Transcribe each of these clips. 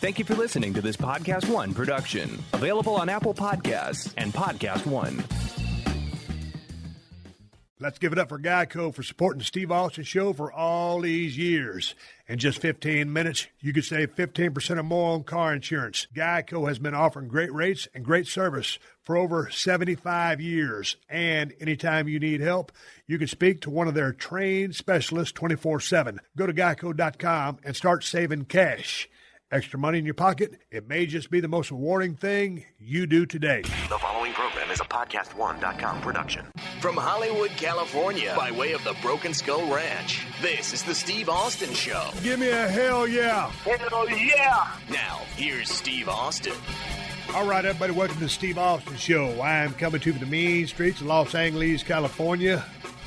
Thank you for listening to this PodcastOne production. Available on Apple Podcasts and PodcastOne. Let's give it up for Geico for supporting the Steve Austin Show for all these years. In just 15 minutes, you could save 15% or more on car insurance. Geico has been offering great rates and great service for over 75 years. And anytime you need help, you can speak to one of their trained specialists 24/7. Go to geico.com and start saving cash. Extra money in your pocket? It may just be the most rewarding thing you do today. The following program is a PodcastOne.com production. From Hollywood, California, by way of the Broken Skull Ranch, this is the Steve Austin Show. Give me a hell yeah. Hell yeah. Now, here's Steve Austin. All right, everybody, welcome to the Steve Austin Show. I am coming to you from the mean streets of Los Angeles, California.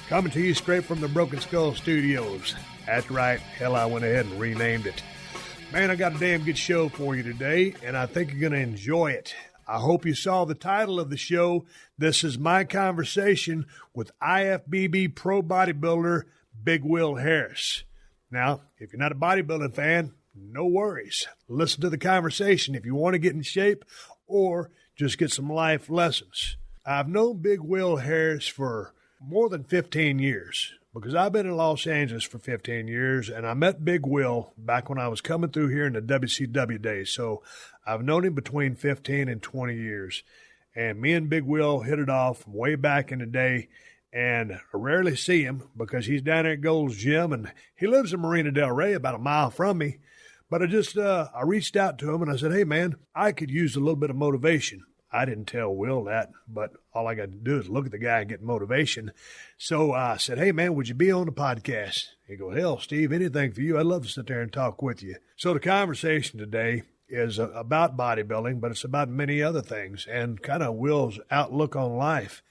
Coming to you straight from the Broken Skull Studios. That's right. Hell, I went ahead and renamed it. Man, I got a damn good show for you today, and I think you're going to enjoy it. I hope you saw the title of the show. This is my conversation with IFBB pro bodybuilder Big Will Harris. Now, if you're not a bodybuilding fan, no worries. Listen to the conversation if you want to get in shape or just get some life lessons. I've known Big Will Harris for more than 15 years. Because I've been in Los Angeles for 15 years, and I met Big Will back when I was coming through here in the WCW days. So I've known him between 15 and 20 years. And me and Big Will hit it off from way back in the day, and I rarely see him because he's down there at Gold's Gym, and he lives in Marina Del Rey, about a mile from me. But I reached out to him, and I said, hey, man, I could use a little bit of motivation. I didn't tell Will that, but all I got to do is look at the guy and get motivation. So I said, hey, man, would you be on the podcast? He goes, hell, Steve, anything for you. I'd love to sit there and talk with you. So the conversation today is about bodybuilding, but it's about many other things and kind of Will's outlook on life.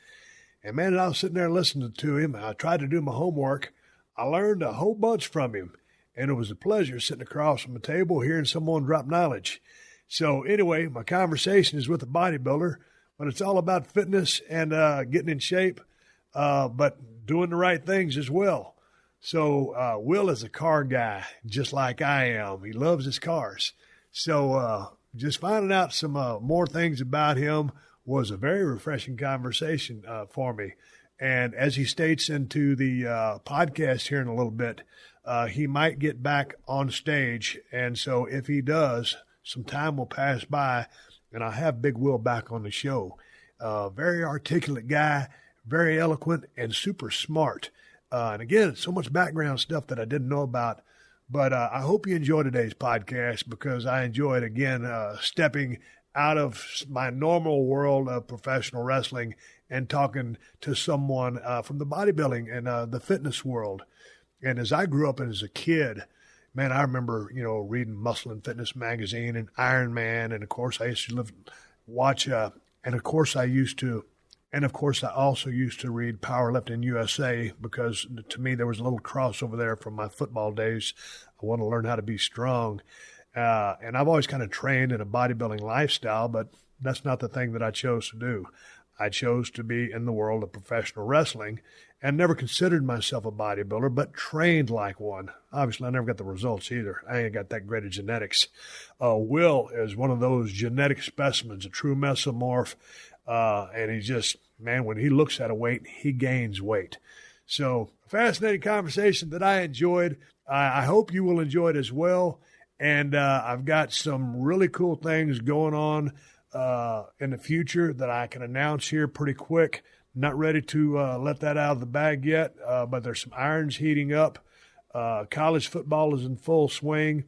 And, man, I was sitting there listening to him. I tried to do my homework. I learned a whole bunch from him, and it was a pleasure sitting across from the table hearing someone drop knowledge. So anyway, my conversation is with a bodybuilder, but it's all about fitness and getting in shape, but doing the right things as well. So Will is a car guy, just like I am. He loves his cars. So just finding out some more things about him was a very refreshing conversation for me. And as he states into the podcast here in a little bit, he might get back on stage. And so if he does, some time will pass by, and I'll have Big Will back on the show. Very articulate guy, very eloquent, and super smart. And again, so much background stuff that I didn't know about. But I hope you enjoy today's podcast because I enjoyed, again, stepping out of my normal world of professional wrestling and talking to someone from the bodybuilding and the fitness world. And as I grew up as a kid, man, I remember, reading Muscle and Fitness magazine and Iron Man. And of course, I used to watch, and of course, I also used to read Powerlifting USA because to me, there was a little crossover there from my football days. I want to learn how to be strong. And I've always kind of trained in a bodybuilding lifestyle, but that's not the thing that I chose to do. I chose to be in the world of professional wrestling and never considered myself a bodybuilder, but trained like one. Obviously, I never got the results either. I ain't got that great of genetics. Will is one of those genetic specimens, a true mesomorph, and he just, man, when he looks at a weight, he gains weight. So, a fascinating conversation that I enjoyed. I hope you will enjoy it as well. And I've got some really cool things going on in the future that I can announce here pretty quick. Not ready to let that out of the bag yet, but there's some irons heating up. College football is in full swing.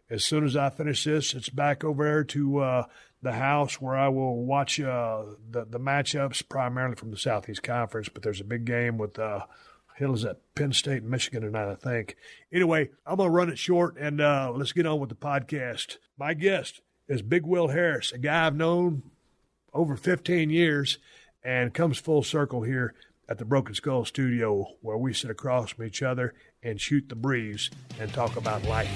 As soon as I finish this, it's back over there to the house where I will watch the matchups, primarily from the Southeast Conference, but there's a big game with Penn State and Michigan tonight, I think. Anyway, I'm going to run it short, and let's get on with the podcast. My guest is Big Will Harris, a guy I've known over 15 years, and comes full circle here at the Broken Skull Studio, where we sit across from each other and shoot the breeze and talk about life.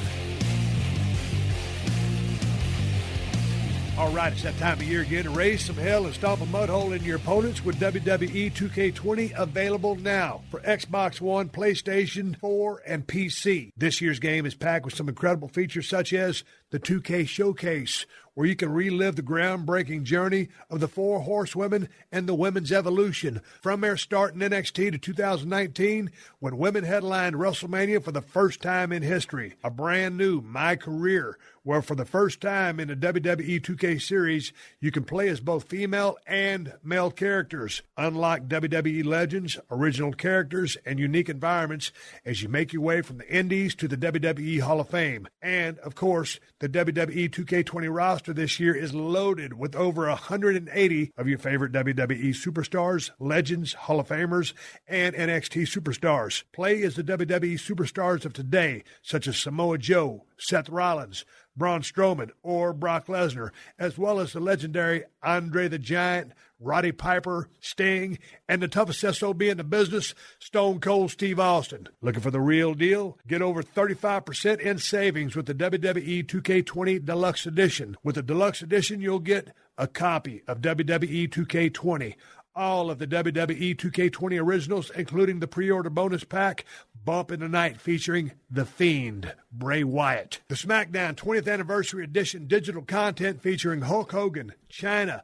All right, it's that time of year again to raise some hell and stomp a mud hole into your opponents with WWE 2K20 available now for Xbox One, PlayStation 4, and PC. This year's game is packed with some incredible features such as the 2K Showcase, where you can relive the groundbreaking journey of the four horsewomen and the women's evolution from their start in NXT to 2019, when women headlined WrestleMania for the first time in history. A brand new My Career, where for the first time in the WWE 2K series, you can play as both female and male characters. Unlock WWE Legends, original characters, and unique environments as you make your way from the Indies to the WWE Hall of Fame. And, of course, the WWE 2K20 roster this year is loaded with over 180 of your favorite WWE superstars, legends, Hall of Famers, and NXT superstars. Play as the WWE superstars of today, such as Samoa Joe, Seth Rollins, Braun Strowman, or Brock Lesnar, as well as the legendary Andre the Giant, Roddy Piper, Sting, and the toughest SOB in the business, Stone Cold Steve Austin. Looking for the real deal? Get over 35% in savings with the WWE 2K20 Deluxe Edition. With the Deluxe Edition, you'll get a copy of WWE 2K20, all of the WWE 2K20 originals, including the pre-order bonus pack, Bump in the Night, featuring The Fiend, Bray Wyatt. The SmackDown 20th Anniversary Edition digital content featuring Hulk Hogan, Chyna,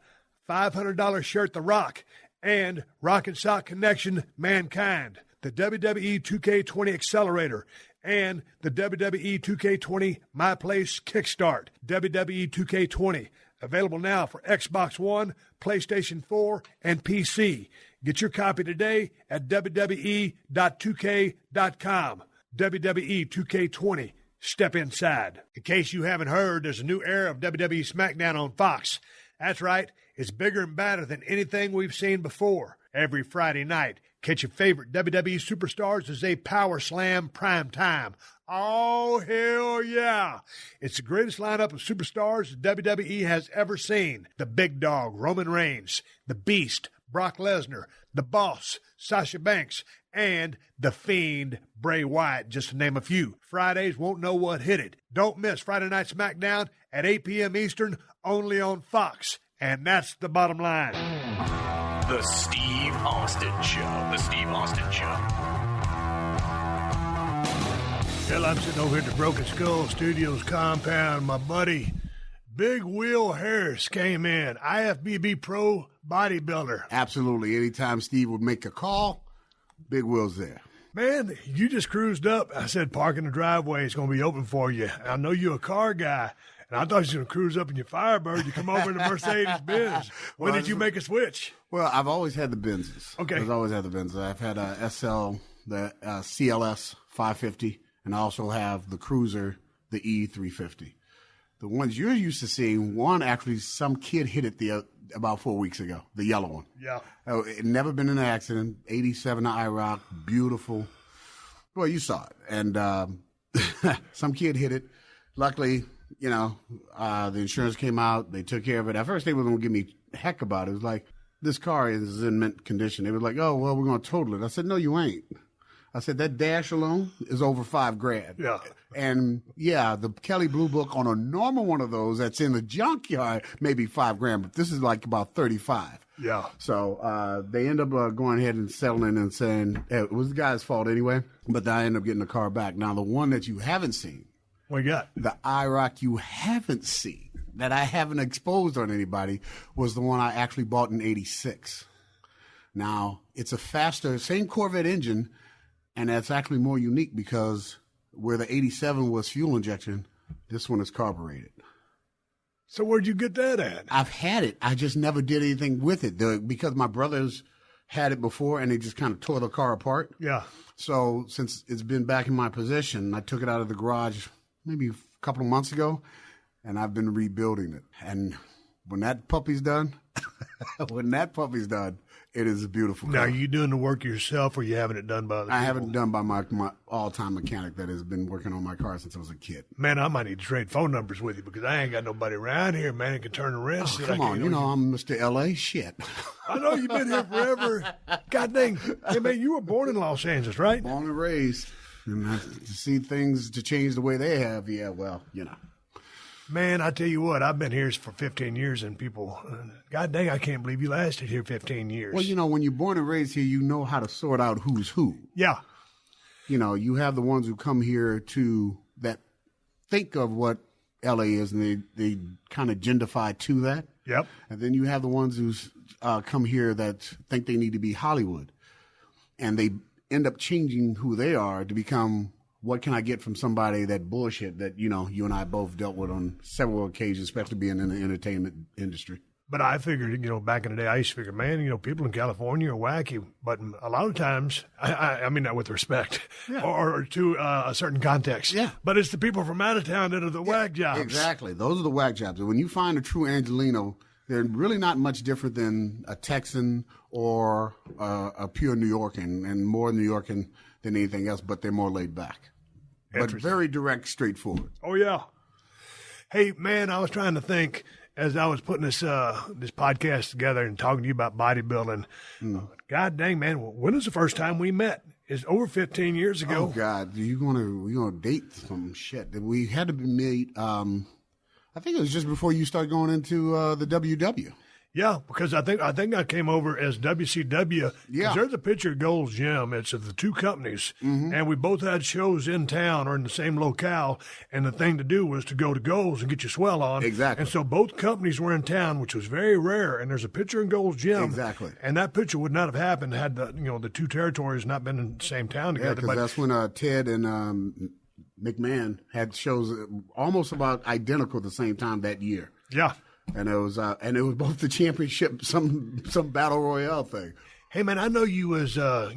$500 shirt The Rock, and Rock and Sock Connection Mankind. The WWE 2K20 Accelerator, and the WWE 2K20 My Place Kickstart. WWE 2K20. Available now for Xbox One, PlayStation 4, and PC. Get your copy today at WWE.2K.com. WWE 2K20. Step inside. In case you haven't heard, there's a new era of WWE SmackDown on Fox. That's right. It's bigger and badder than anything we've seen before. Every Friday night, catch your favorite WWE superstars as they power slam prime time. Oh, hell yeah. It's the greatest lineup of superstars WWE has ever seen. The Big Dog, Roman Reigns. The Beast, Brock Lesnar. The Boss, Sasha Banks. And The Fiend, Bray Wyatt, just to name a few. Fridays won't know what hit it. Don't miss Friday Night SmackDown at 8 p.m. Eastern, only on Fox. And that's the bottom line. The Steve Austin Show. The Steve Austin Show. Well, I'm sitting over here at the Broken Skull Studios compound. My buddy, Big Will Harris, came in. IFBB Pro Bodybuilder. Absolutely. Anytime Steve would make a call, Big Will's there. Man, you just cruised up. I said, park in the driveway. It's going to be open for you. I know you're a car guy, and I thought you were going to cruise up in your Firebird. You come over in the Mercedes-Benz. When did you make a switch? Well, I've always had the Benzes. Okay. I've always had the Benzes. I've had a SL, the CLS 550, and I also have the Cruiser, the E350. The ones you're used to seeing, one actually, some kid hit it about 4 weeks ago, the yellow one. Yeah. Oh, it never been in an accident. 87 to IROC, beautiful. Well, you saw it. And some kid hit it. Luckily, the insurance came out. They took care of it. At first, they were going to give me heck about it. It was like, this car is in mint condition. They were like, oh, well, we're going to total it. I said, no, you ain't. I said, that dash alone is over $5,000. Yeah. And yeah, the Kelly Blue Book on a normal one of those that's in the junkyard, maybe $5,000, but this is like about 35. Yeah. So they end up going ahead and settling and saying, hey, it was the guy's fault anyway, but I end up getting the car back. Now, the one that you haven't seen, what you got? the IROC you haven't seen, that I haven't exposed on anybody, was the one I actually bought in 86. Now, it's a faster, same Corvette engine, and that's actually more unique because where the 87 was fuel injection, this one is carbureted. So where'd you get that at? I've had it. I just never did anything with it because my brothers had it before and they just kind of tore the car apart. Yeah. So since it's been back in my possession, I took it out of the garage maybe a couple of months ago, and I've been rebuilding it. And when that puppy's done, it is a beautiful car. Now, are you doing the work yourself, or you having it done by other people? I haven't done by my all-time mechanic that has been working on my car since I was a kid. Man, I might need to trade phone numbers with you because I ain't got nobody around here, man, that can turn the wrench. Oh, come on, I'm Mr. L.A. Shit. I know you've been here forever. God dang. Hey, man, you were born in Los Angeles, right? Born and raised. And to see things to change the way they have, yeah, well, Man, I tell you what, I've been here for 15 years, and people, God dang, I can't believe you lasted here 15 years. Well, when you're born and raised here, you know how to sort out who's who. Yeah. You have the ones who come here that think of what LA is, and they kind of genderfy to that. Yep. And then you have the ones who come here that think they need to be Hollywood, and they end up changing who they are to become, what can I get from somebody, that bullshit that, you and I both dealt with on several occasions, especially being in the entertainment industry. But I figured, back in the day, I used to figure, man, people in California are wacky. But a lot of times, I mean that with respect, or to a certain context. Yeah. But it's the people from out of town that are the whack jobs. Exactly. Those are the whack jobs. And when you find a true Angelino, they're really not much different than a Texan or a pure New Yorkan, and more New Yorkan than anything else, but they're more laid back. But very direct, straightforward. Oh, yeah. Hey, man, I was trying to think as I was putting this podcast together and talking to you about bodybuilding. God dang, man, when was the first time we met? It's over 15 years ago. Oh, God. We're gonna date some shit. We had to be made, I think it was just before you started going into the WW. Yeah, because I think I came over as WCW. Yeah. There's a picture of Gold's Gym. It's of the two companies, and we both had shows in town or in the same locale. And the thing to do was to go to Gold's and get your swell on. Exactly. And so both companies were in town, which was very rare. And there's a picture in Gold's Gym. Exactly. And that picture would not have happened had the two territories not been in the same town Yeah, together. because that's when Ted and McMahon had shows almost about identical at the same time that year. Yeah. And it was both the championship, some battle royale thing. Hey, man, I know you was, do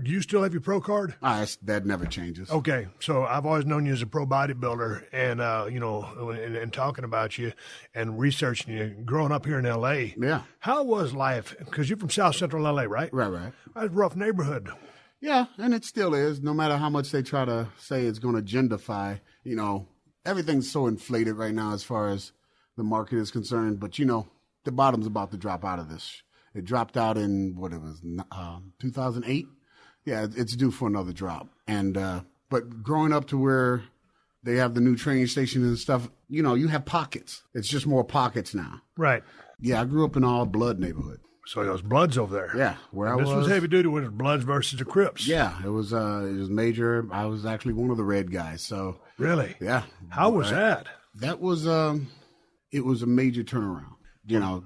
you still have your pro card? That never changes. Okay, so I've always known you as a pro bodybuilder, and, and talking about you and researching you, growing up here in L.A. Yeah. How was life? Because you're from South Central L.A., right? Right. That's a rough neighborhood. Yeah, and it still is. No matter how much they try to say it's going to genderfy, everything's so inflated right now as far as the market is concerned. But, the bottom's about to drop out of this. It dropped out in, 2008? Yeah, it's due for another drop. And but growing up to where they have the new training station and stuff, you have pockets. It's just more pockets now. Right. Yeah, I grew up in all blood neighborhood. So those Bloods over there. Yeah, where This was heavy duty with Bloods versus the Crips. Yeah, it was major. I was actually one of the red guys. So really, yeah. How was that? That was it was a major turnaround.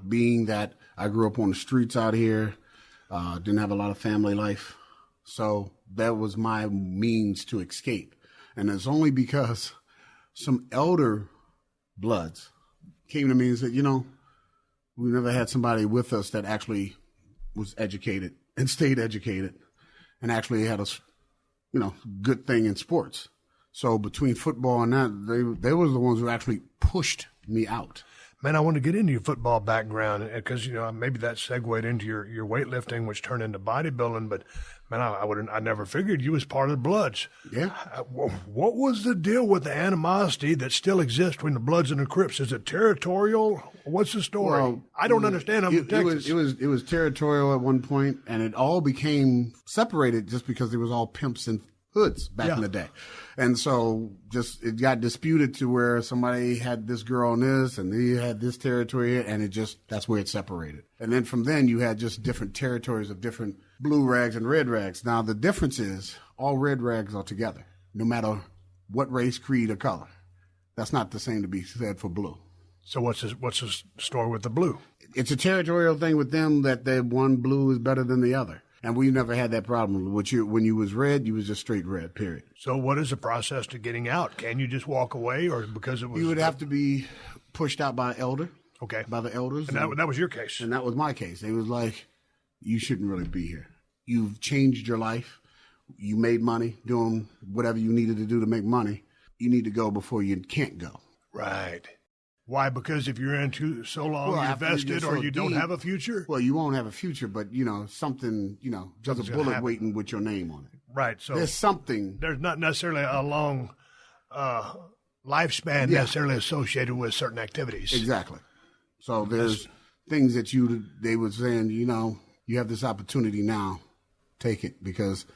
Being that I grew up on the streets out here, didn't have a lot of family life, so that was my means to escape. And it's only because some elder Bloods came to me and said, we never had somebody with us that actually was educated and stayed educated and actually had a, good thing in sports. So between football and that, they were the ones who actually pushed me out. Man, I want to get into your football background because, maybe that segued into your weightlifting, which turned into bodybuilding. But, man, I never figured you was part of the Bloods. Yeah. What was the deal with the animosity that still exists between the Bloods and the Crips? Is it territorial? What's the story? Well, I don't understand. I'm from Texas. It was territorial at one point, and it all became separated just because it was all pimps and hoods back in the day. And so it got disputed to where somebody had this girl on this and he had this territory, and that's where it separated. And then from then you had just different territories of different blue rags and red rags. Now the difference is all red rags are together, no matter what race, creed, or color. That's not the same to be said for blue. So what's the story with the blue? It's a territorial thing with them that the one blue is better than the other. And we never had that problem. When you was red, you was just straight red, period. So what is the process to getting out? Can you just walk away, or because it was... You would have to be pushed out by an elder. Okay. By the elders. And that was your case. And that was my case. It was like, you shouldn't really be here. You've changed your life. You made money doing whatever you needed to do to make money. You need to go before you can't go. Right. Why? Because if you're into so long, you're vested, or you don't have a future? Well, you won't have a future, but, something, there's a bullet waiting with your name on it. Right. So there's something. There's not necessarily a long lifespan necessarily associated with certain activities. Exactly. So there's things that they were saying, you have this opportunity now, take it, because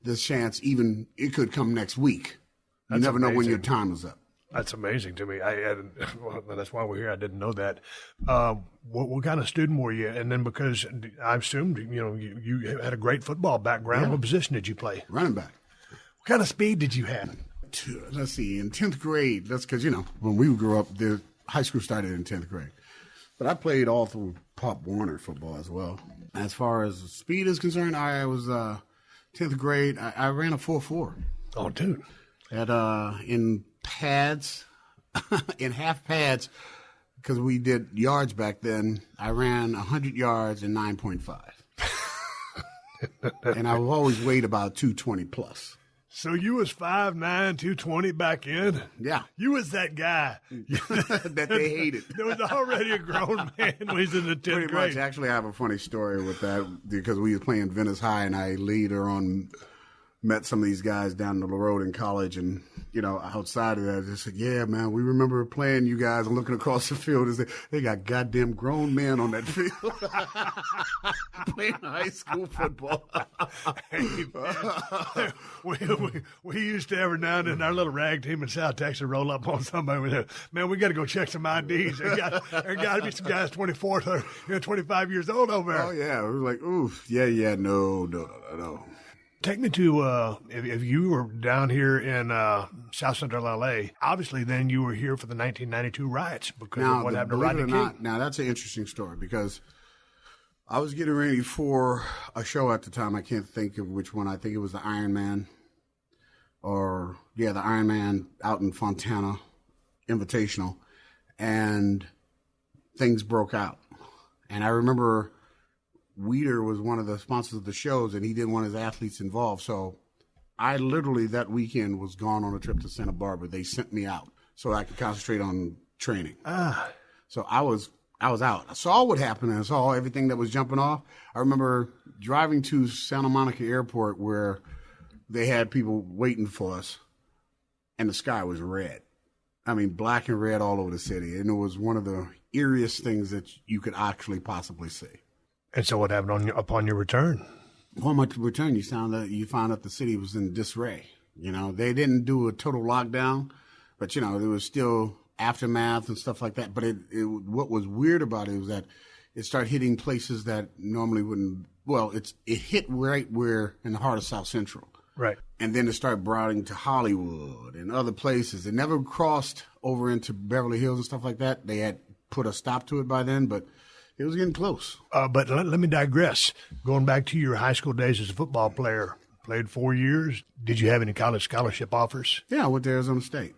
this chance, even it could come next week. You never know when your time is up. That's amazing to me. That's why we're here. I didn't know that. What kind of student were you? And then because I assumed, you had a great football background. Yeah. What position did you play? Running back. What kind of speed did you have? let's see, in 10th grade, that's because, when we grew up, the high school started in 10th grade. But I played all through Pop Warner football as well. As far as speed is concerned, I was 10th grade. I ran a 4.4. Oh, dude. In pads, in half pads, because we did yards back then, I ran 100 yards in 9.5. And I always weighed about 220 plus. So you was 5'9", 220 back in? Yeah. You was that guy. that they hated. There was already a grown man when he was in the 10th Pretty grade. much. Actually, I have a funny story with that because we was playing Venice High, and I later on met some of these guys down the road in college, and, outside of that, I just said, yeah, man, we remember playing you guys and looking across the field and said, they got goddamn grown men on that field playing high school football. Hey, we used to every now and then, our little rag team in South Texas roll up on somebody with a, man, we got to go check some IDs. There got to be some guys 24 to 25 years old over there. Oh, yeah. We were like, oof, yeah, no. Take me to, if you were down here in South Central L.A., obviously then you were here for the 1992 riots because of what happened to Rodney King. Now, that's an interesting story because I was getting ready for a show at the time. I can't think of which one. I think it was the Iron Man the Iron Man out in Fontana Invitational, and things broke out. And I remember Weeder was one of the sponsors of the shows, and he didn't want his athletes involved. So I literally that weekend was gone on a trip to Santa Barbara. They sent me out so I could concentrate on training. So I was out. I saw what happened, and I saw everything that was jumping off. I remember driving to Santa Monica Airport where they had people waiting for us, and the sky was red. I mean, black and red all over the city. And it was one of the eeriest things that you could actually possibly see. And so what happened upon your return? Upon my return, you found out the city was in disarray. They didn't do a total lockdown, but, there was still aftermath and stuff like that. But what was weird about it was that it started hitting places that normally wouldn't. Well, it hit right where in the heart of South Central. Right. And then it started broadening to Hollywood and other places. It never crossed over into Beverly Hills and stuff like that. They had put a stop to it by then, but it was getting close. But let me digress. Going back to your high school days as a football player, played 4 years. Did you have any college scholarship offers? Yeah, I went to Arizona State.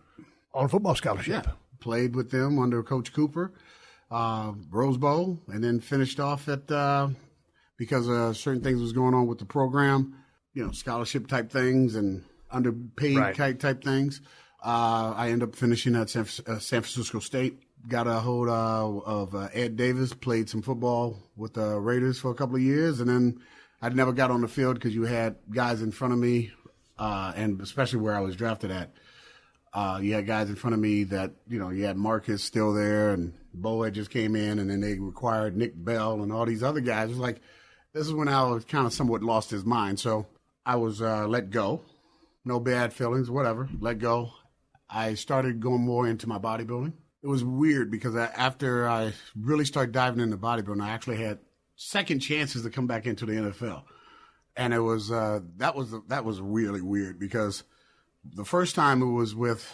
On a football scholarship? Yeah, played with them under Coach Cooper, Rose Bowl, and then finished off at, because certain things was going on with the program, scholarship type things and underpaid type things. I ended up finishing at San Francisco State. Got a hold of Ed Davis, played some football with the Raiders for a couple of years, and then I never got on the field because you had guys in front of me, and especially where I was drafted at, you had guys in front of me that, you had Marcus still there, and Bo had just came in, and then they required Nick Bell and all these other guys. It was like, this is when I was kind of somewhat lost his mind, so I was let go. No bad feelings, whatever, let go. I started going more into my bodybuilding. It was weird because after I really started diving into bodybuilding, I actually had second chances to come back into the NFL, and it was that was really weird because the first time it was with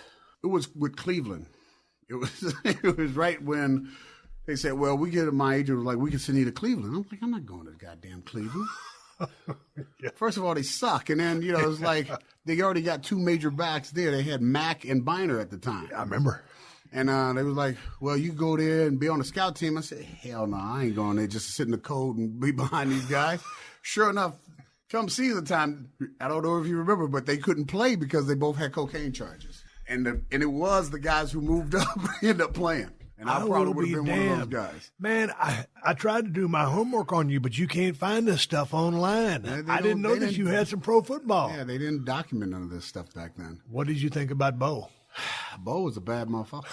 Cleveland. It was right when they said, "Well, we get at my age, it was like we can send you to Cleveland." I'm like, I'm not going to goddamn Cleveland. Yeah. First of all, they suck, and then it was like they already got two major backs there. They had Mack and Biner at the time. I remember. And they was like, well, you go there and be on the scout team. I said, hell no, I ain't going there just to sit in the cold and be behind these guys. Sure enough, come season time, I don't know if you remember, but they couldn't play because they both had cocaine charges. And it was the guys who moved up ended up playing. And I probably would have been one of those guys. Man, I tried to do my homework on you, but you can't find this stuff online. I didn't know that you had some pro football. Yeah, they didn't document none of this stuff back then. What did you think about Bo? Bo was a bad motherfucker.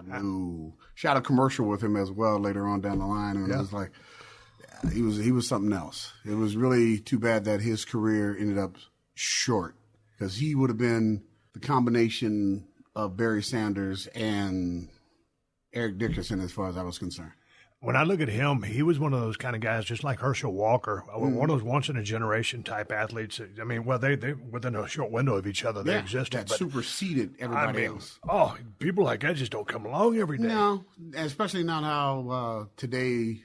No. Shot a commercial with him as well later on down the line, and it was like, he was something else. It was really too bad that his career ended up short because he would have been the combination of Barry Sanders and Eric Dickerson as far as I was concerned. When I look at him, he was one of those kind of guys, just like Herschel Walker, one of those once-in-a-generation type athletes. I mean, well, they within a short window of each other, they existed. That superseded everybody else. Oh, people like that just don't come along every day. No, especially not how today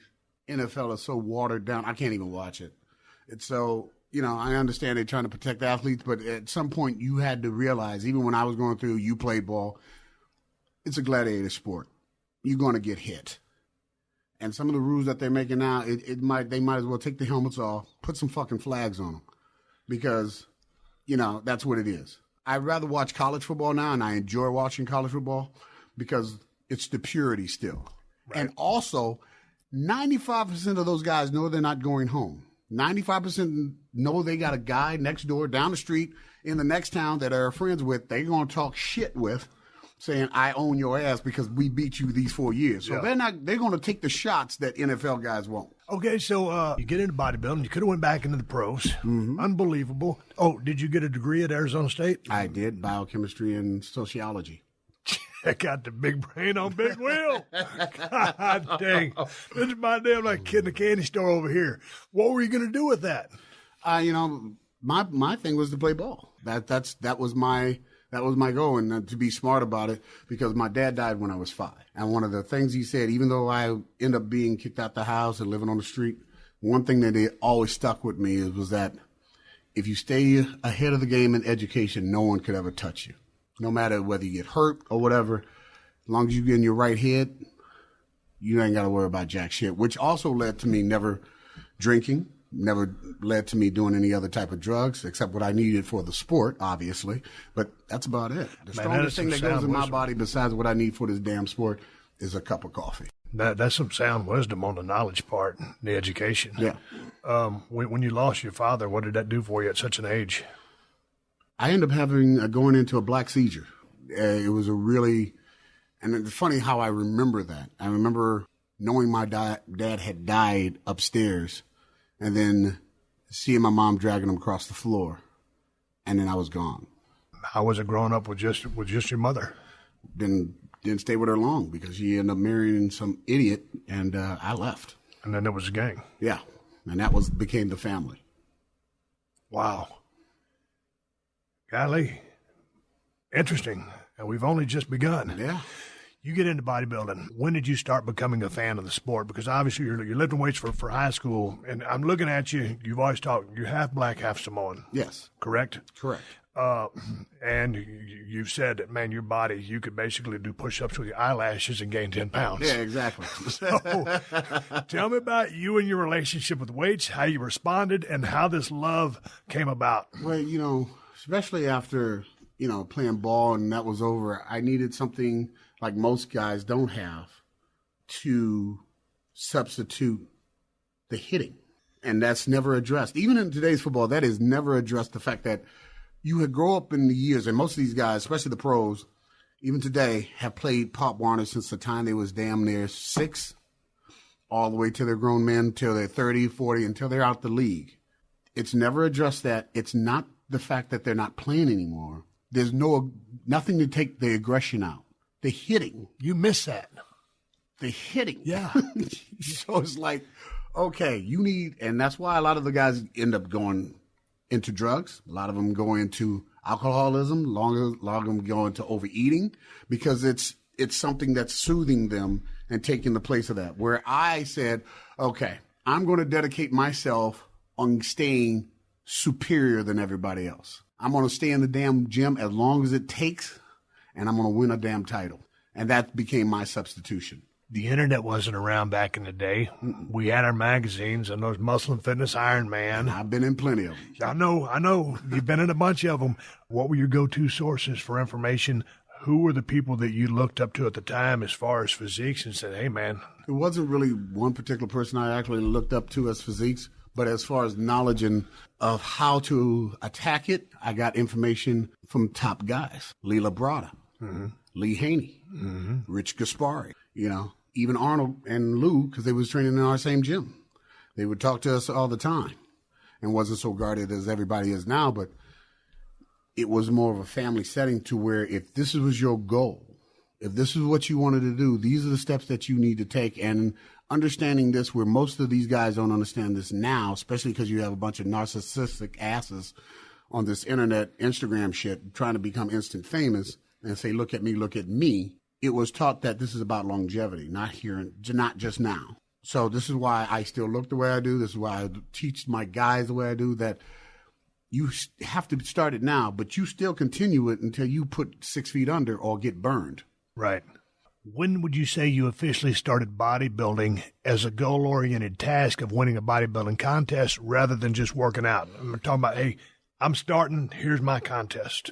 NFL is so watered down. I can't even watch it. It's so, I understand they're trying to protect athletes, but at some point you had to realize, even when I was going through, you played ball, it's a gladiator sport. You're going to get hit. And some of the rules that they're making now, they might as well take the helmets off, put some fucking flags on them, because, that's what it is. I'd rather watch college football now, and I enjoy watching college football because it's the purity still. Right. And also, 95% of those guys know they're not going home. 95% know they got a guy next door, down the street, in the next town that they're friends with, they're going to talk shit with, saying, I own your ass because we beat you these 4 years. So they're going to take the shots that NFL guys won't. Okay, so you get into bodybuilding. You could have went back into the pros. Mm-hmm. Unbelievable. Oh, did you get a degree at Arizona State? I did, biochemistry and sociology. I got the big brain on Big Wheel. God dang. This is my damn like kid in the candy store over here. What were you going to do with that? My thing was to play ball. That was my goal, and to be smart about it, because my dad died when I was 5. And one of the things he said, even though I ended up being kicked out the house and living on the street, one thing that it always stuck with me was that if you stay ahead of the game in education, no one could ever touch you. No matter whether you get hurt or whatever, as long as you get in your right head, you ain't got to worry about jack shit, which also led to me never drinking. Never led to me doing any other type of drugs except what I needed for the sport, obviously. But that's about it. The strongest thing that goes in my body besides what I need for this damn sport is a cup of coffee. That's some sound wisdom on the knowledge part, the education. Yeah. When you lost your father, what did that do for you at such an age? I ended up going into a black seizure. It was and it's funny how I remember that. I remember knowing my dad had died upstairs, and then seeing my mom dragging him across the floor, and then I was gone. How was it growing up with just your mother? Didn't stay with her long because she ended up marrying some idiot, and I left. And then there was a gang. Yeah, and that became the family. Wow. Golly, interesting. And we've only just begun. Yeah. You get into bodybuilding. When did you start becoming a fan of the sport? Because obviously you're lifting weights for high school, and I'm looking at you. You've always talked. You're half black, half Samoan. Yes. Correct? Correct. And you've said that, man, your body, you could basically do push-ups with your eyelashes and gain 10 pounds. Yeah, exactly. So tell me about you and your relationship with weights, how you responded, and how this love came about. Well, especially after, playing ball and that was over, I needed something like most guys don't have to substitute the hitting. And that's never addressed. Even in today's football, that is never addressed, the fact that you would grow up in the years, and most of these guys, especially the pros, even today, have played Pop Warner since the time they was damn near 6, all the way to they're grown men, till they're 30, 40, until they're out the league. It's never addressed that. It's not the fact that they're not playing anymore. There's nothing to take the aggression out. The hitting. You miss that. The hitting. Yeah. So it's like, okay, and that's why a lot of the guys end up going into drugs. A lot of them go into alcoholism. A lot of them go into overeating, because it's something that's soothing them and taking the place of that. Where I said, okay, I'm going to dedicate myself on staying superior than everybody else. I'm going to stay in the damn gym as long as it takes, and I'm going to win a damn title. And that became my substitution. The internet wasn't around back in the day. We had our magazines and those Muscle and Fitness, Iron Man. I've been in plenty of them. I know. You've been in a bunch of them. What were your go-to sources for information? Who were the people that you looked up to at the time as far as physiques and said, hey, man? It wasn't really one particular person I actually looked up to as physiques, but as far as knowledge of how to attack it, I got information from top guys. Lee Labrada, Lee Haney, Rich Gaspari, even Arnold and Lou, because they was training in our same gym. They would talk to us all the time, and wasn't so guarded as everybody is now, but it was more of a family setting, to where if this was your goal, if this is what you wanted to do, these are the steps that you need to take, and understanding this where most of these guys don't understand this now, especially because you have a bunch of narcissistic asses on this internet, Instagram shit, trying to become instant famous and say, look at me, look at me. It was taught that this is about longevity, not just now. So this is why I still look the way I do. This is why I teach my guys the way I do, that you have to start it now, but you still continue it until you put 6 feet under or get burned. Right. When would you say you officially started bodybuilding as a goal-oriented task of winning a bodybuilding contest rather than just working out? I'm talking about, hey, I'm starting, here's my contest.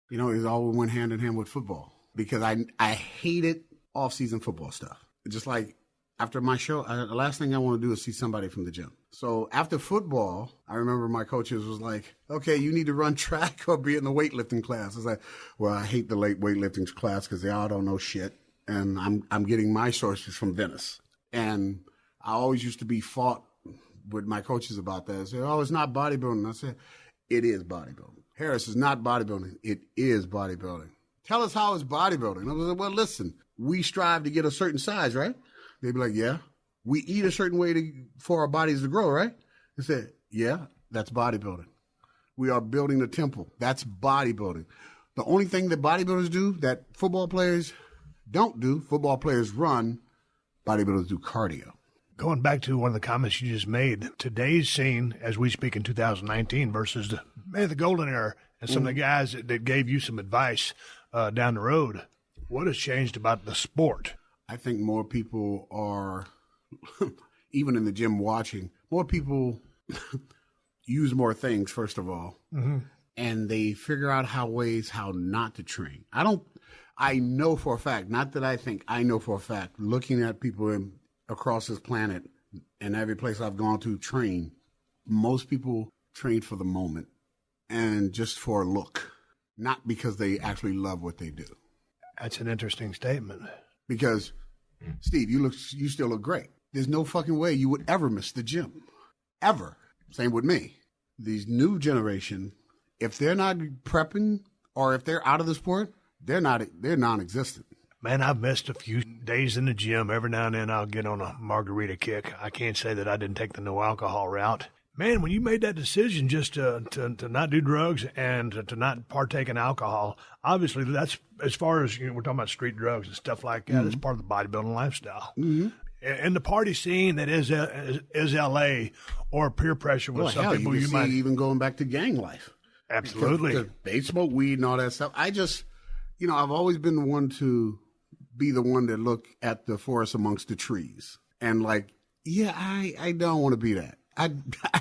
You know, it all went hand in hand with football because I hated off-season football stuff. Just like after my show, the last thing I want to do is see somebody from the gym. So after football, I remember my coaches was like, okay, you need to run track or be in the weightlifting class. I was like, well, I hate the late weightlifting class because they all don't know shit. And I'm getting my sources from Venice. And I always used to be fought with my coaches about that. I said, oh, it's not bodybuilding. I said, it is bodybuilding. Harris, is not bodybuilding. It is bodybuilding. Tell us how it's bodybuilding. I was like, well, listen, we strive to get a certain size, right? They'd be like, yeah. We eat a certain way for our bodies to grow, right? I said, yeah, that's bodybuilding. We are building a temple. That's bodybuilding. The only thing that bodybuilders do that football players don't do, football players run, bodybuilders do cardio. Going back to one of the comments you just made, today's scene, as we speak in 2019 versus the golden era and some of the guys that gave you some advice down the road, what has changed about the sport? I think more people are, even in the gym watching, more people use more things, first of all, and they figure out how not to train. I know for a fact, not that I think, I know for a fact, looking at people across this planet and every place I've gone to train, most people train for the moment and just for a look, not because they actually love what they do. That's an interesting statement. Because, Steve, you still look great. There's no fucking way you would ever miss the gym. Ever. Same with me. These new generation, if they're not prepping or if they're out of the sport, they're non-existent. Man, I've missed a few days in the gym. Every now and then I'll get on a margarita kick. I can't say that I didn't take the no alcohol route. Man, when you made that decision just to not do drugs and to not partake in alcohol, obviously that's, as far as, we're talking about street drugs and stuff like that, it's part of the bodybuilding lifestyle. And the party scene that is L.A. or peer pressure with some people you might even going back to gang life. Absolutely. Because they smoke weed and all that stuff. I just, I've always been the one to be the one that look at the forest amongst the trees. And I don't want to be that. I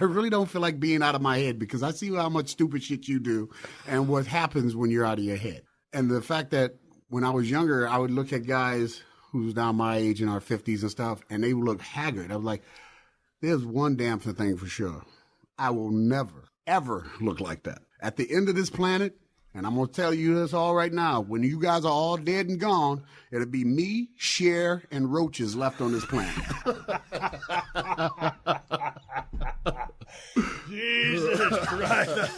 really don't feel like being out of my head because I see how much stupid shit you do and what happens when you're out of your head. And the fact that when I was younger, I would look at guys who's down my age in our 50s and stuff, and they would look haggard. I was like, there's one damn thing for sure. I will never, ever look like that. At the end of this planet, and I'm going to tell you this all right now, when you guys are all dead and gone, it'll be me, Cher, and roaches left on this planet. Jesus Christ.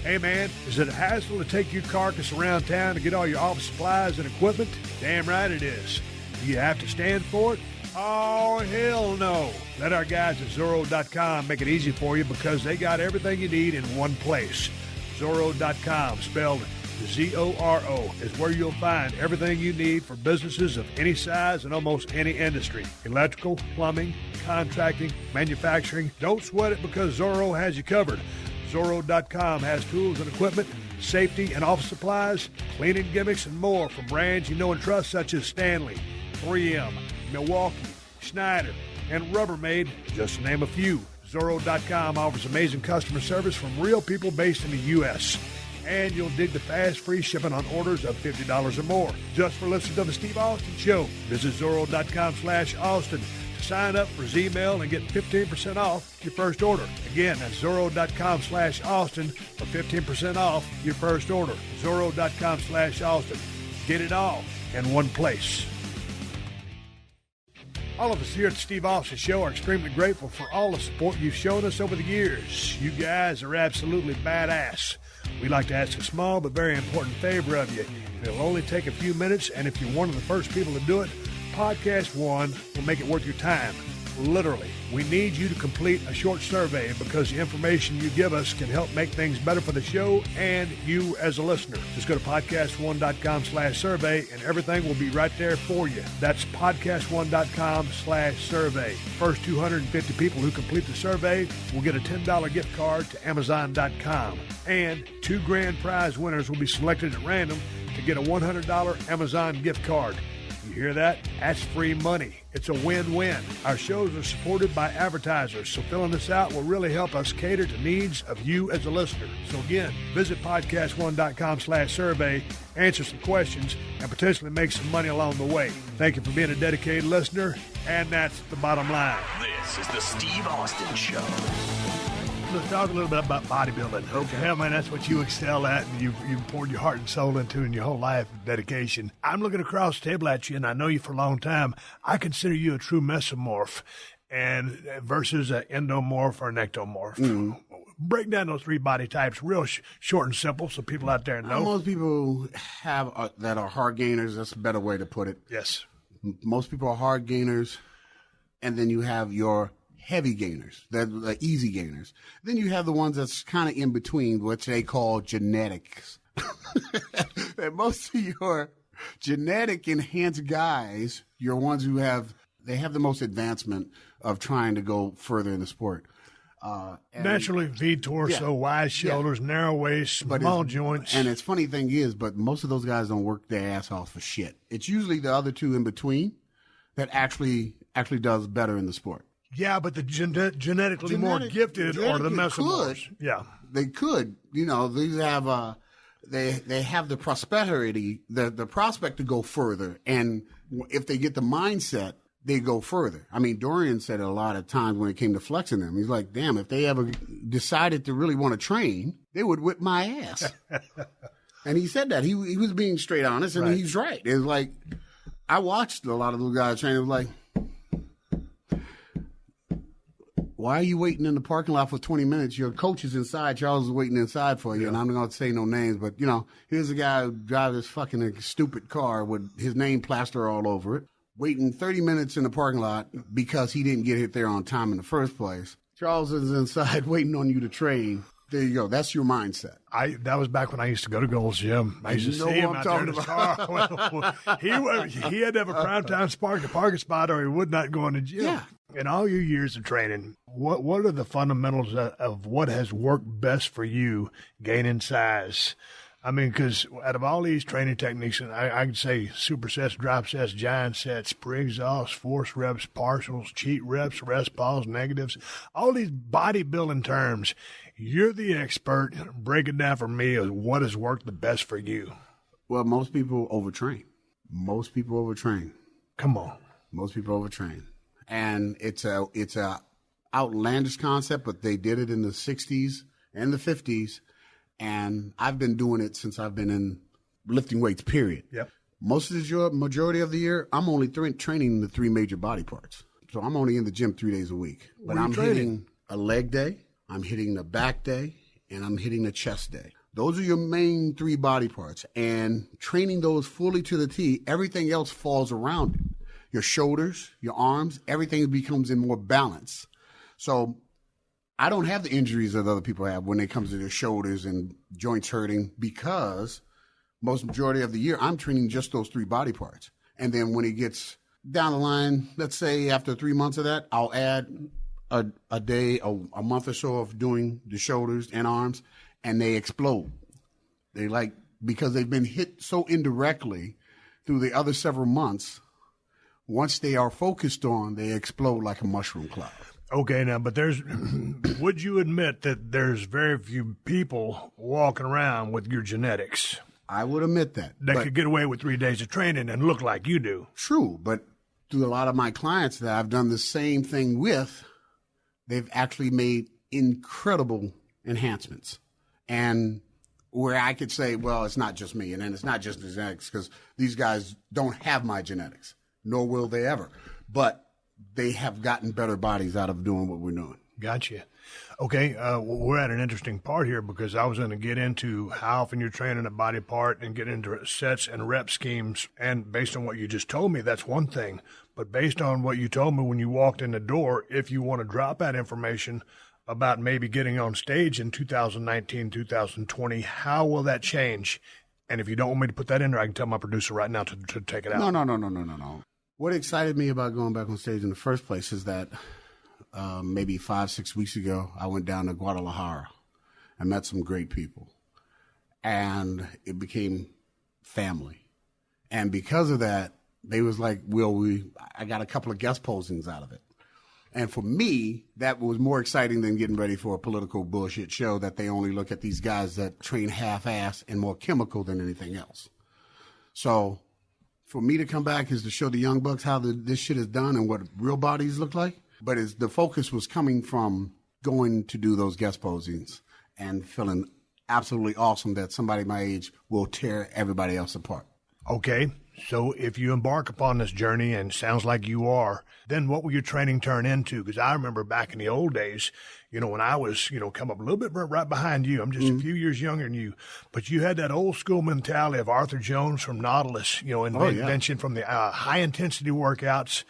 Hey, man, is it a hassle to take your carcass around town to get all your office supplies and equipment? Damn right it is. Do you have to stand for it? Oh, hell no. Let our guys at Zorro.com make it easy for you because they got everything you need in one place. Zorro.com, spelled Z-O-R-O, is where you'll find everything you need for businesses of any size and almost any industry. Electrical, plumbing, contracting, manufacturing. Don't sweat it because Zorro has you covered. Zorro.com has tools and equipment, safety and office supplies, cleaning gimmicks, and more from brands you know and trust such as Stanley, 3M, Milwaukee, Schneider, and Rubbermaid, just to name a few. Zorro.com offers amazing customer service from real people based in the U.S. And you'll dig the fast, free shipping on orders of $50 or more. Just for listeners of the Steve Austin Show, visit Zorro.com/Austin to sign up for Z-Mail and get 15% off your first order. Again, that's Zorro.com/Austin for 15% off your first order. Zorro.com/Austin. Get it all in one place. All of us here at the Steve Austin Show are extremely grateful for all the support you've shown us over the years. You guys are absolutely badass. We'd like to ask a small but very important favor of you. It'll only take a few minutes, and if you're one of the first people to do it, Podcast One will make it worth your time. Literally, we need you to complete a short survey because the information you give us can help make things better for the show and you as a listener. Just go to podcastone.com/survey and everything will be right there for you. That's podcastone.com/survey. First 250 people who complete the survey will get a $10 gift card to Amazon.com. And 2 grand prize winners will be selected at random to get a $100 Amazon gift card. You hear that? That's free money. It's a win-win. Our shows are supported by advertisers, so filling this out will really help us cater to needs of you as a listener. So again, visit podcastone.com/survey, answer some questions, and potentially make some money along the way. Thank you for being a dedicated listener, and that's the bottom line. This is the Steve Austin Show. Let's talk a little bit about bodybuilding. Okay. Hell, man, that's what you excel at, and you've poured your heart and soul into in your whole life, dedication. I'm looking across the table at you, and I know you for a long time. I consider you a true mesomorph and versus an endomorph or an ectomorph. Mm. Break down those 3 body types real short and simple so people out there know. Most people have that are hard gainers. That's a better way to put it. Yes. Most people are hard gainers, and then you have your heavy gainers, the easy gainers. Then you have the ones that's kind of in between, which they call genetics. And most of your genetic enhanced guys, your ones who have the most advancement of trying to go further in the sport. Naturally, V torso, wide shoulders, narrow waist, small joints. And it's funny thing is, but most of those guys don't work their ass off for shit. It's usually the other 2 in between that actually does better in the sport. Yeah, but the genetically more gifted are the mesomorphs. Yeah, they could. You know, these have they have the prosperity, the prospect to go further, and if they get the mindset, they go further. I mean, Dorian said it a lot of times when it came to flexing them. He's like, "Damn, if they ever decided to really want to train, they would whip my ass." And he said that he was being straight honest, and he's right. It's like I watched a lot of those guys train. It was like, why are you waiting in the parking lot for 20 minutes? Your coach is inside. Charles is waiting inside for you. And I'm not going to say no names, but, you know, here's a guy who drives this fucking stupid car with his name plastered all over it, waiting 30 minutes in the parking lot because he didn't get there on time in the first place. Charles is inside waiting on you to train. There you go. That's your mindset. That was back when I used to go to Gold's Gym. I used to see him out there in his car. He had to have a primetime parking spot or he would not go in the gym. Yeah. In all your years of training, what are the fundamentals of what has worked best for you gaining size? I mean, because out of all these training techniques, and I could say supersets, drop sets, giant sets, spring exhausts, force reps, partials, cheat reps, rest pause, negatives, all these bodybuilding terms, you're the expert. Break it down for me as what has worked the best for you. Well, most people overtrain. Come on. Most people overtrain. And it's a outlandish concept, but they did it in the 60s and the 50s. And I've been doing it since I've been in lifting weights, period. Yep. Most of the majority of the year, I'm only training the 3 major body parts. So I'm only in the gym 3 days a week. But I'm hitting a leg day, I'm hitting a back day, and I'm hitting a chest day. Those are your main 3 body parts. And training those fully to the T, everything else falls around it. Your shoulders, your arms, everything becomes in more balance. So I don't have the injuries that other people have when it comes to their shoulders and joints hurting because majority of the year I'm training just those 3 body parts. And then when it gets down the line, let's say after 3 months of that, I'll add a day, a month or so of doing the shoulders and arms, and they explode. Because they've been hit so indirectly through the other several months, once they are focused on, they explode like a mushroom cloud. Okay, now, but would you admit that there's very few people walking around with your genetics? I would admit that. That could get away with 3 days of training and look like you do. True, but through a lot of my clients that I've done the same thing with, they've actually made incredible enhancements. And where I could say, well, it's not just me, and then it's not just the genetics, because these guys don't have my genetics, nor will they ever. But they have gotten better bodies out of doing what we're doing. Gotcha. Okay, we're at an interesting part here because I was going to get into how often you're training a body part and get into sets and rep schemes. And based on what you just told me, that's one thing. But based on what you told me when you walked in the door, if you want to drop that information about maybe getting on stage in 2019, 2020, how will that change? And if you don't want me to put that in there, I can tell my producer right now to take it out. No. What excited me about going back on stage in the first place is that maybe 5-6 weeks ago, I went down to Guadalajara and met some great people. And it became family. And because of that, they was like, I got a couple of guest postings out of it. And for me, that was more exciting than getting ready for a political bullshit show that they only look at these guys that train half-ass and more chemical than anything else. So for me to come back is to show the young bucks how this shit is done and what real bodies look like. But the focus was coming from going to do those guest postings and feeling absolutely awesome that somebody my age will tear everybody else apart. Okay, so if you embark upon this journey, and sounds like you are, then what will your training turn into? Because I remember back in the old days, when I was, come up a little bit right behind you. I'm just a few years younger than you. But you had that old school mentality of Arthur Jones from Nautilus, invention from the high-intensity workouts.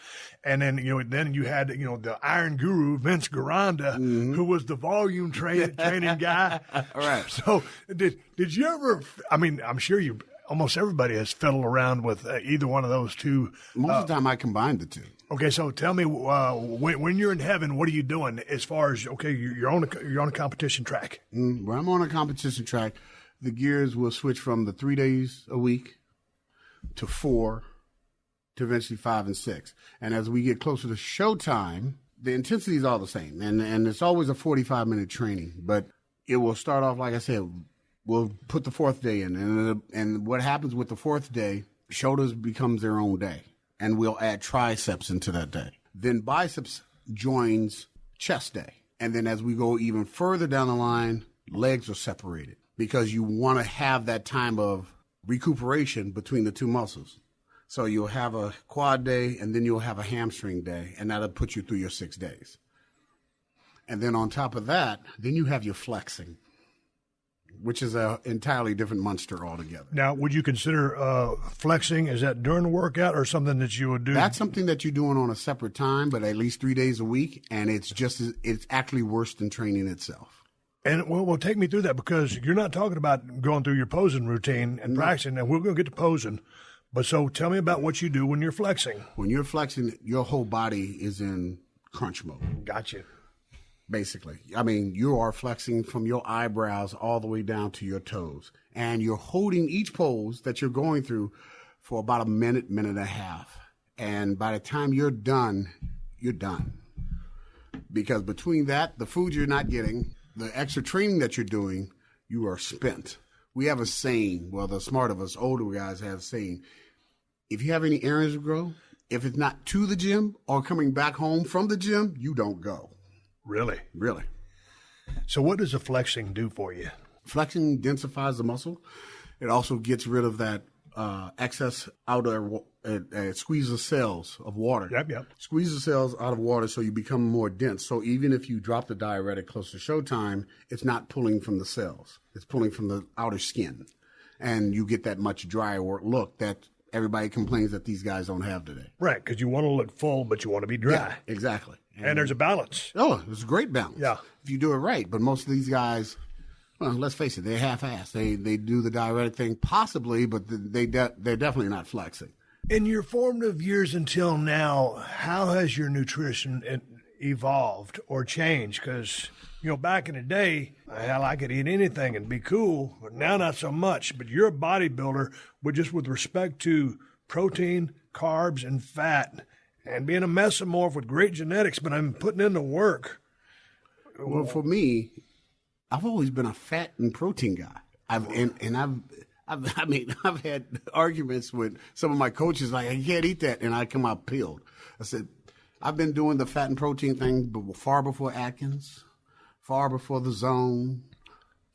And then, then you had, the Iron Guru, Vince Garanda, who was the volume training guy. All right. So did you ever, I'm sure almost everybody has fiddled around with either one of those two. Most of the time I combine the two. Okay, so tell me, when you're in heaven, what are you doing as far as, you're on a competition track? When I'm on a competition track, the gears will switch from the 3 days a week to 4 to eventually 5 and 6. And as we get closer to showtime, the intensity is all the same. And it's always a 45-minute training. But it will start off, like I said, we'll put the 4th day in. And what happens with the 4th day, shoulders becomes their own day. And we'll add triceps into that day. Then biceps joins chest day. And then as we go even further down the line, legs are separated because you want to have that time of recuperation between the two muscles. So you'll have a quad day and then you'll have a hamstring day, and that'll put you through your 6 days. And then on top of that, then you have your flexing, which is an entirely different monster altogether. Now, would you consider flexing, is that during the workout or something that you would do? That's something that you're doing on a separate time, but at least 3 days a week, and it's actually worse than training itself. And well, take me through that, because you're not talking about going through your posing routine and practicing, and we're going to get to posing. But so tell me about what you do when you're flexing. When you're flexing, your whole body is in crunch mode. Gotcha. Basically. You are flexing from your eyebrows all the way down to your toes. And you're holding each pose that you're going through for about a minute and a half. And by the time you're done, you're done. Because between that, the food you're not getting, the extra training that you're doing, you are spent. We have a saying, well, the smart of us older guys have a saying, if you have any errands to grow, if it's not to the gym or coming back home from the gym, you don't go. Really? Really. So what does the flexing do for you? Flexing densifies the muscle. It also gets rid of that excess outer, squeezes cells of water. Yep. Squeezes cells out of water so you become more dense. So even if you drop the diuretic close to showtime, it's not pulling from the cells. It's pulling from the outer skin. And you get that much drier look that everybody complains that these guys don't have today. Right, because you want to look full, but you want to be dry. Yeah, exactly. And there's a balance. Oh, it's a great balance. Yeah. If you do it right. But most of these guys, well, let's face it, they're half-assed. They do the diuretic thing possibly, but they're definitely not flexing. In your formative years until now, how has your nutrition evolved or changed? Because, back in the day, hell, I could eat anything and be cool, but now not so much. But you're a bodybuilder, with respect to protein, carbs, and fat, and being a mesomorph with great genetics, but I'm putting in the work. Well, for me, I've always been a fat and protein guy. I've had arguments with some of my coaches, like, I can't eat that, and I come out peeled. I said, I've been doing the fat and protein thing far before Atkins, far before the Zone,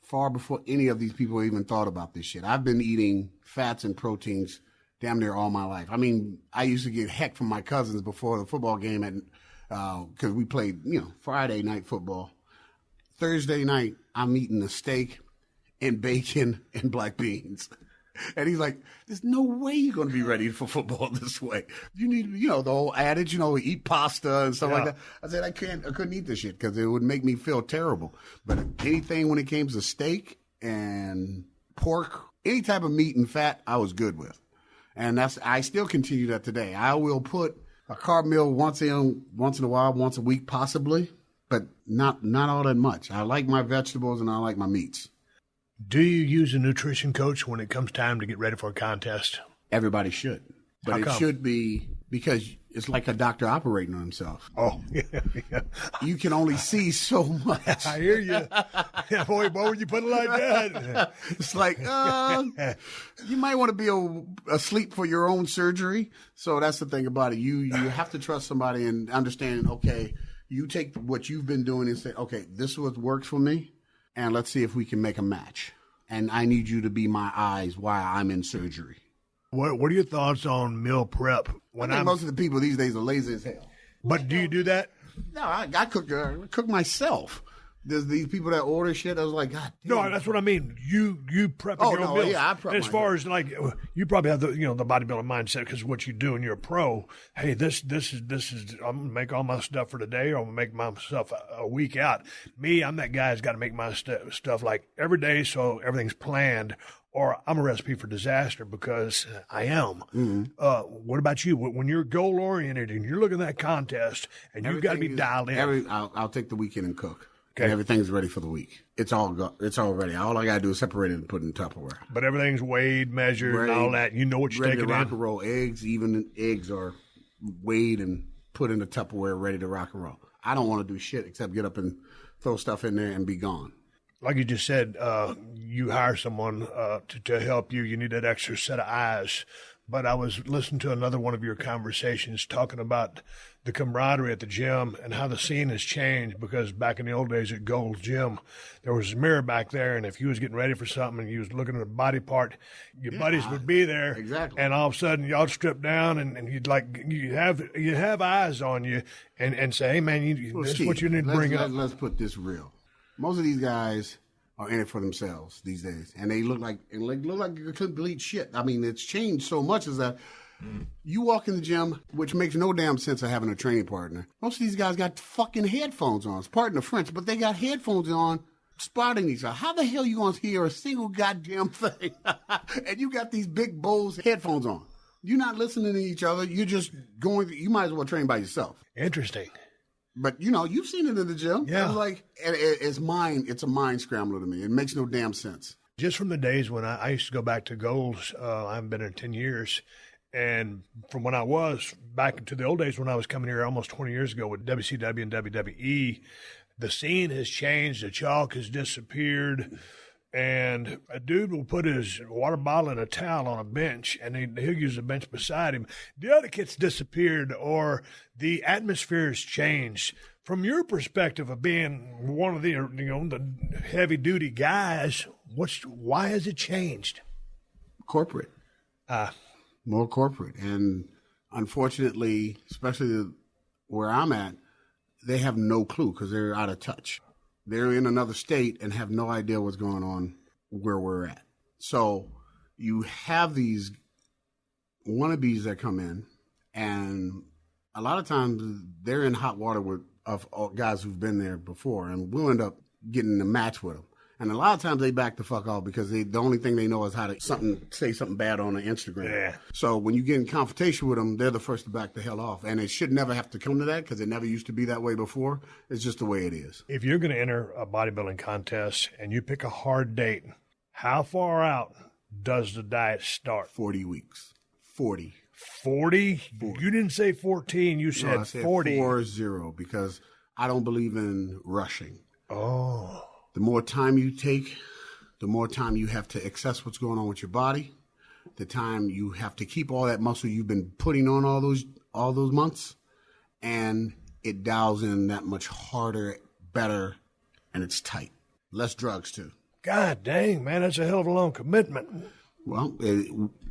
far before any of these people even thought about this shit. I've been eating fats and proteins damn near all my life. I used to get heck from my cousins before the football game because we played, Friday night football. Thursday night, I'm eating a steak and bacon and black beans. And he's like, there's no way you're going to be ready for football this way. You need, the whole adage, eat pasta and stuff like that. I said, I couldn't eat this shit because it would make me feel terrible. But anything when it came to steak and pork, any type of meat and fat, I was good with. And I still continue that today. I will put a carb meal once in a while, once a week possibly, but not all that much. I like my vegetables and I like my meats. Do you use a nutrition coach when it comes time to get ready for a contest? Everybody should. But it should be because it's like a doctor operating on himself. Oh, yeah. You can only see so much. I hear you. Yeah, boy, why would you put it like that? It's like, you might want to be asleep for your own surgery. So that's the thing about it. You have to trust somebody and understand, okay, you take what you've been doing and say, okay, this is what works for me, and let's see if we can make a match. And I need you to be my eyes while I'm in surgery. What are your thoughts on meal prep? I think most of the people these days are lazy as hell. But do you do that? No, I cook myself. There's these people that order shit. I was like, God damn. No, that's what I mean. You prep your own meals. Yeah, I prep. As far as like, you probably have the the bodybuilding mindset because what you do and you're a pro. Hey, this is I'm gonna make all my stuff for today, or I'm gonna make myself a week out. Me, I'm that guy who's got to make my stuff like every day, so everything's planned. Or I'm a recipe for disaster because I am. Mm-hmm. What about you? When you're goal oriented and you're looking at that contest and you've got to be dialed in. I'll take the weekend and cook. Okay. And everything's ready for the week. It's all ready. All I got to do is separate it and put it in Tupperware. But everything's weighed, measured, and all that. You know what you're taking in. Ready to rock and roll. Even eggs are weighed and put in the Tupperware, ready to rock and roll. I don't want to do shit except get up and throw stuff in there and be gone. Like you just said, you hire someone to help you. You need that extra set of eyes. But I was listening to another one of your conversations talking about the camaraderie at the gym and how the scene has changed, because back in the old days at Gold's Gym, there was a mirror back there, and if you was getting ready for something and you was looking at a body part, your buddies would be there. Exactly. And all of a sudden y'all strip down and you have eyes on you and say, hey man, this is what you need to bring up. Let's put this real. Most of these guys are in it for themselves these days, and they look like complete shit. I mean, it's changed so much is that you walk in the gym, which makes no damn sense of having a training partner. Most of these guys got fucking headphones on. Pardon the French, but they got headphones on, spotting each other. How the hell you gonna hear a single goddamn thing? And you got these big Bose headphones on. You're not listening to each other. You're just going. You might as well train by yourself. Interesting. But, you've seen it in the gym. Yeah. It's a mind scrambler to me. It makes no damn sense. Just from the days when I used to go back to Gold's, I haven't been there 10 years. And from when I was back to the old days when I was coming here almost 20 years ago with WCW and WWE, the scene has changed. The chalk has disappeared. And a dude will put his water bottle and a towel on a bench, and he'll use the bench beside him. The other kid's disappeared, or the atmosphere has changed. From your perspective of being one of the the heavy duty guys, why has it changed? Corporate, more corporate, and unfortunately, especially where I'm at, they have no clue because they're out of touch. They're in another state and have no idea what's going on where we're at. So you have these wannabes that come in, and a lot of times they're in hot water with guys who've been there before, and we'll end up getting in a match with them. And a lot of times they back the fuck off because the only thing they know is how to say something bad on Instagram. Yeah. So when you get in confrontation with them, they're the first to back the hell off. And it should never have to come to that because it never used to be that way before. It's just the way it is. If you're going to enter a bodybuilding contest and you pick a hard date, how far out does the diet start? 40 weeks. 40. 40? You didn't say 14. You said, I said 40. 40 because I don't believe in rushing. Oh. The more time you take, the more time you have to assess what's going on with your body. The time you have to keep all that muscle you've been putting on all those months, and it dials in that much harder, better, and it's tight. Less drugs too. God dang, man, that's a hell of a long commitment. Well,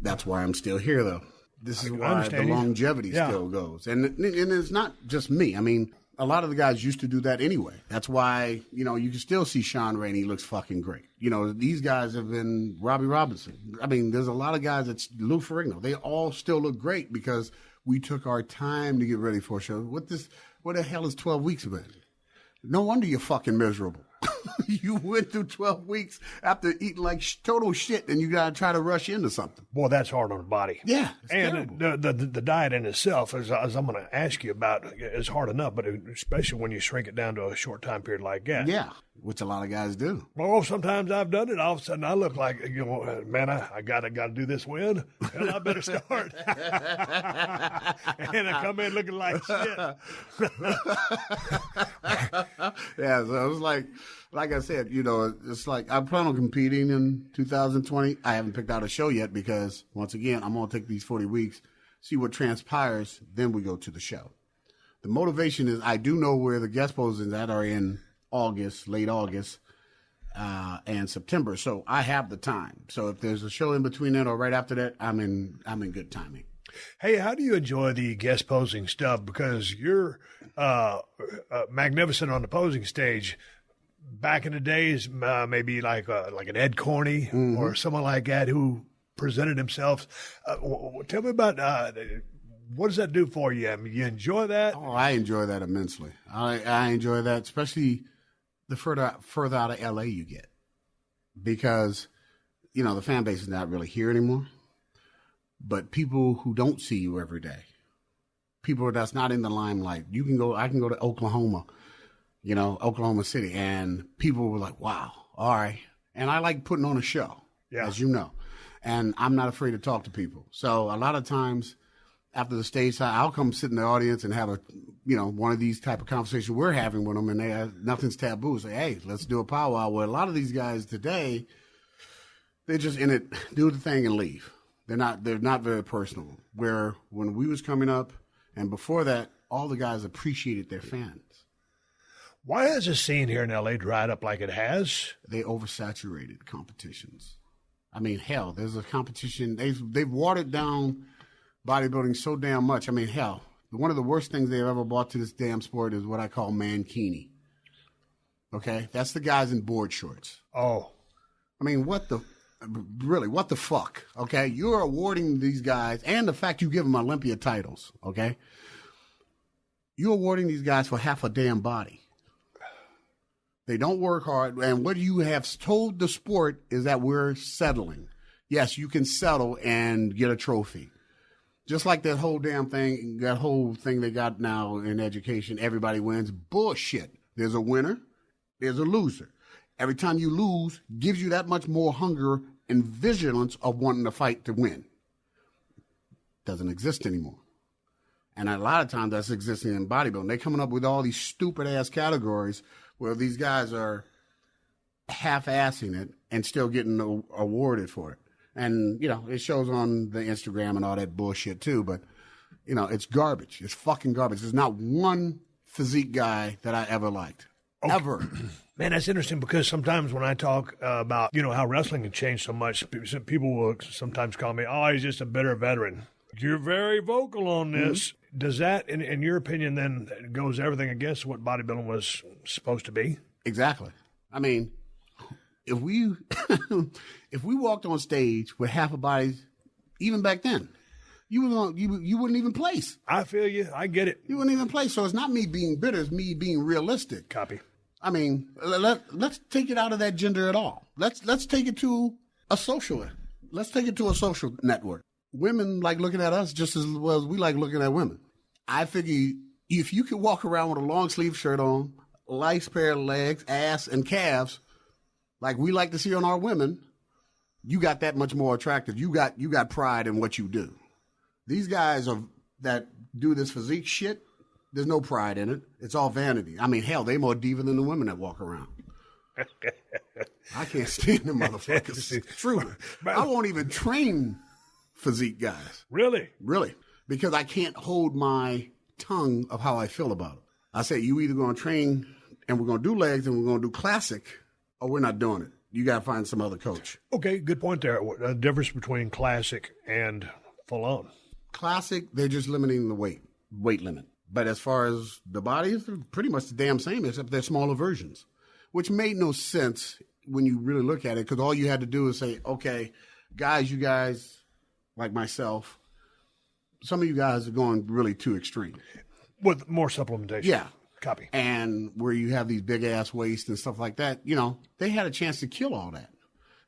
that's why I'm still here though. This is why the longevity still goes. And it's not just me. I mean, a lot of the guys used to do that anyway. That's why, you can still see Sean Rainey looks fucking great. These guys have been Robbie Robinson. I mean, there's a lot of guys that's Lou Ferrigno. They all still look great because we took our time to get ready for a show. What the hell is 12 weeks been? No wonder you're fucking miserable. You went through 12 weeks after eating like total shit, and you got to try to rush into something. Boy, that's hard on the body. Yeah. And the diet in itself, as I'm going to ask you about, is hard enough, but especially when you shrink it down to a short time period like that. Yeah, which a lot of guys do. Well, sometimes I've done it. All of a sudden, I look like, man, I got to do this win. Hell, I better start. And I come in looking like shit. Yeah, so it was like I said, it's like I plan on competing in 2020. I haven't picked out a show yet because, once again, I'm going to take these 40 weeks, see what transpires, then we go to the show. The motivation is I do know where the guest postings that are in August, late August, and September. So I have the time. So if there's a show in between that or right after that, I'm in good timing. Hey, how do you enjoy the guest posing stuff? Because you're magnificent on the posing stage. Back in the days, maybe like an Ed Corney or someone like that who presented himself. Tell me about what does that do for you? I mean, you enjoy that? Oh, I enjoy that immensely. I enjoy that, especially the further out of LA you get, because the fan base is not really here anymore. But people who don't see you every day, people that's not in the limelight, I can go to Oklahoma. Oklahoma City, and people were like, wow, all right. And I like putting on a show, as you know, and I'm not afraid to talk to people. So a lot of times after the stage time, I'll come sit in the audience and have one of these type of conversations we're having with them, and nothing's taboo. Say, hey, let's do a powwow. Where a lot of these guys today, they're just in it, do the thing and leave. They're not very personable. Where when we was coming up and before that, all the guys appreciated their fans. Why has the scene here in L.A. dried up like it has? They oversaturated competitions. I mean, hell, there's a competition. They've watered down bodybuilding so damn much. I mean, hell, one of the worst things they've ever brought to this damn sport is what I call mankini. Okay? That's the guys in board shorts. Oh. I mean, what the fuck? Okay? You're awarding these guys, and the fact you give them Olympia titles, okay? You're awarding these guys for half a damn body. They don't work hard, and what you have told the sport is that we're settling. Yes, you can settle and get a trophy. Just like that whole thing they got now in education, everybody wins. Bullshit. There's a winner, there's a loser. Every time you lose, gives you that much more hunger and vigilance of wanting to fight to win. Doesn't exist anymore. And a lot of times that's existing in bodybuilding. They're coming up with all these stupid-ass categories where these guys are half-assing it and still getting awarded for it. And, it shows on the Instagram and all that bullshit too, but, it's garbage. It's fucking garbage. There's not one physique guy that I ever liked. Okay. Ever. Man, that's interesting because sometimes when I talk about, how wrestling has changed so much, people will sometimes call me, oh, he's just a bitter veteran. You're very vocal on this. Mm-hmm. Does that, in your opinion, then goes everything against what bodybuilding was supposed to be? Exactly. I mean, if we walked on stage with half a body, even back then, you wouldn't even place. I feel you. I get it. You wouldn't even place. So it's not me being bitter. It's me being realistic. Copy. I mean, let's take it out of that gender at all. Let's take it to a social. Let's take it to a social network. Women like looking at us just as well as we like looking at women. I figure if you could walk around with a long sleeve shirt on, a nice pair of legs, ass, and calves, like we like to see on our women, you got that much more attractive. You got pride in what you do. These guys that do this physique shit, there's no pride in it. It's all vanity. I mean, hell, they more diva than the women that walk around. I can't stand them motherfuckers. True. I won't even train physique guys. Really? Really. Because I can't hold my tongue of how I feel about it. I say, you either going to train and we're going to do legs and we're going to do classic, or we're not doing it. You got to find some other coach. Okay, good point there. The difference between classic and full on. classic, they're just limiting the weight limit. But as far as the bodies, they're pretty much the damn same, except they're smaller versions, which made no sense when you really look at it, because all you had to do is say, okay, guys, you guys, like myself, some of you guys are going really too extreme. With more supplementation. Yeah. Copy. And where you have these big-ass waists and stuff like that, they had a chance to kill all that.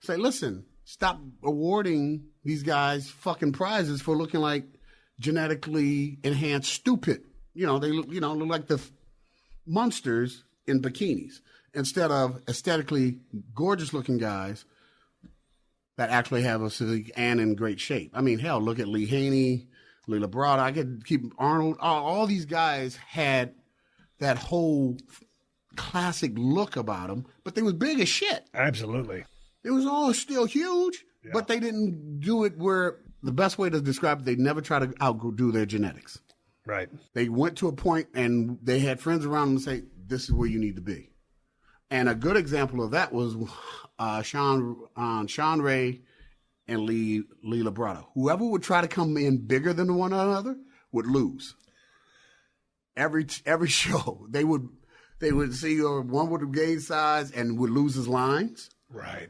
Say, listen, stop awarding these guys fucking prizes for looking like genetically enhanced stupid. They look like the monsters in bikinis instead of aesthetically gorgeous-looking guys that actually have a physique and in great shape. I mean, hell, look at Lee Haney, Lee Labrada. I could keep Arnold. All these guys had that whole classic look about them, but they was big as shit. Absolutely. It was all still huge, but they didn't do it where the best way to describe it, they never try to outdo their genetics. Right. They went to a point and they had friends around them say, this is where you need to be. And a good example of that was Sean Ray and Lee Labrada. Whoever would try to come in bigger than one another would lose. Every show, they would see one would gain size and would lose his lines. Right.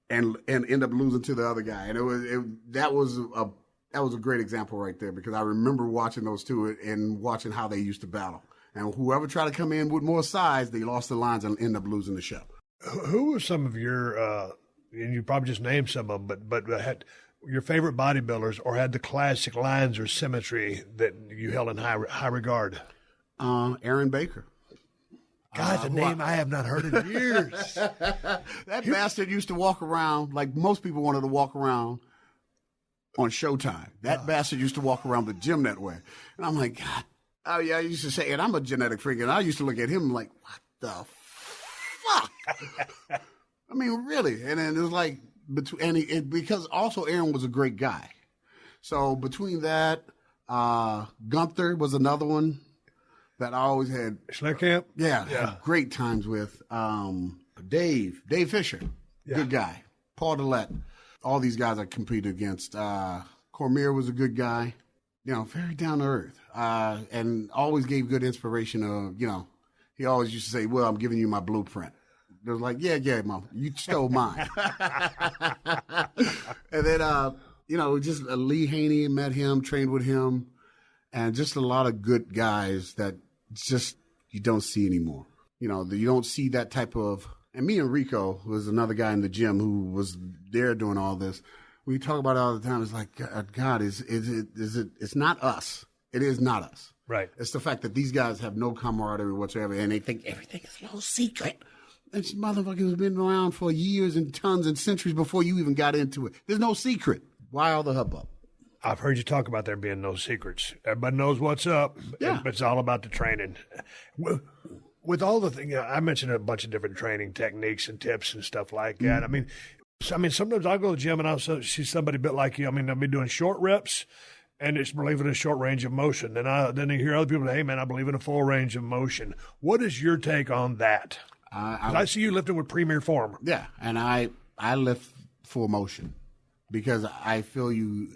And end up losing to the other guy. And that was a great example right there, because I remember watching those two and watching how they used to battle. And whoever tried to come in with more size, they lost the lines and end up losing the show. Who were some of your, and you probably just named some of them, but had your favorite bodybuilders or had the classic lines or symmetry that you held in high regard? Aaron Baker. God, the name I have not heard in years. That bastard used to walk around like most people wanted to walk around on Showtime. That bastard used to walk around the gym that way. And I'm like, God. Oh, yeah, I used to say, and I'm a genetic freak, and I used to look at him like, what the fuck? I mean, really. And then it was like, because also Aaron was a great guy. So between that, Gunther was another one that I always had. Schleckamp? Yeah, had great times with. Dave Fisher, good guy. Paul Dillette, all these guys I competed against. Cormier was a good guy. Very down to earth, and always gave good inspiration of, he always used to say, well, I'm giving you my blueprint. It was like, yeah, Mom, you stole mine. And then, just Lee Haney, met him, trained with him, and just a lot of good guys that just you don't see anymore. You don't see that type of, and me and Rico was another guy in the gym who was there doing all this. We talk about it all the time. It's like, God, is it? It's not us. It is not us. Right. It's the fact that these guys have no camaraderie whatsoever, and they think everything is a little secret. And this motherfucker has been around for years and tons and centuries before you even got into it. There's no secret. Why all the hubbub? I've heard you talk about there being no secrets. Everybody knows what's up. Yeah. It's all about the training. With all the things, I mentioned a bunch of different training techniques and tips and stuff like that. I mean, sometimes I'll go to the gym and I'll see somebody a bit like you. I mean, I'll be doing short reps and it's believing in a short range of motion. Then you hear other people say, hey, man, I believe in a full range of motion. What is your take on that? I see you lifting with premier form. Yeah, and I lift full motion because I feel you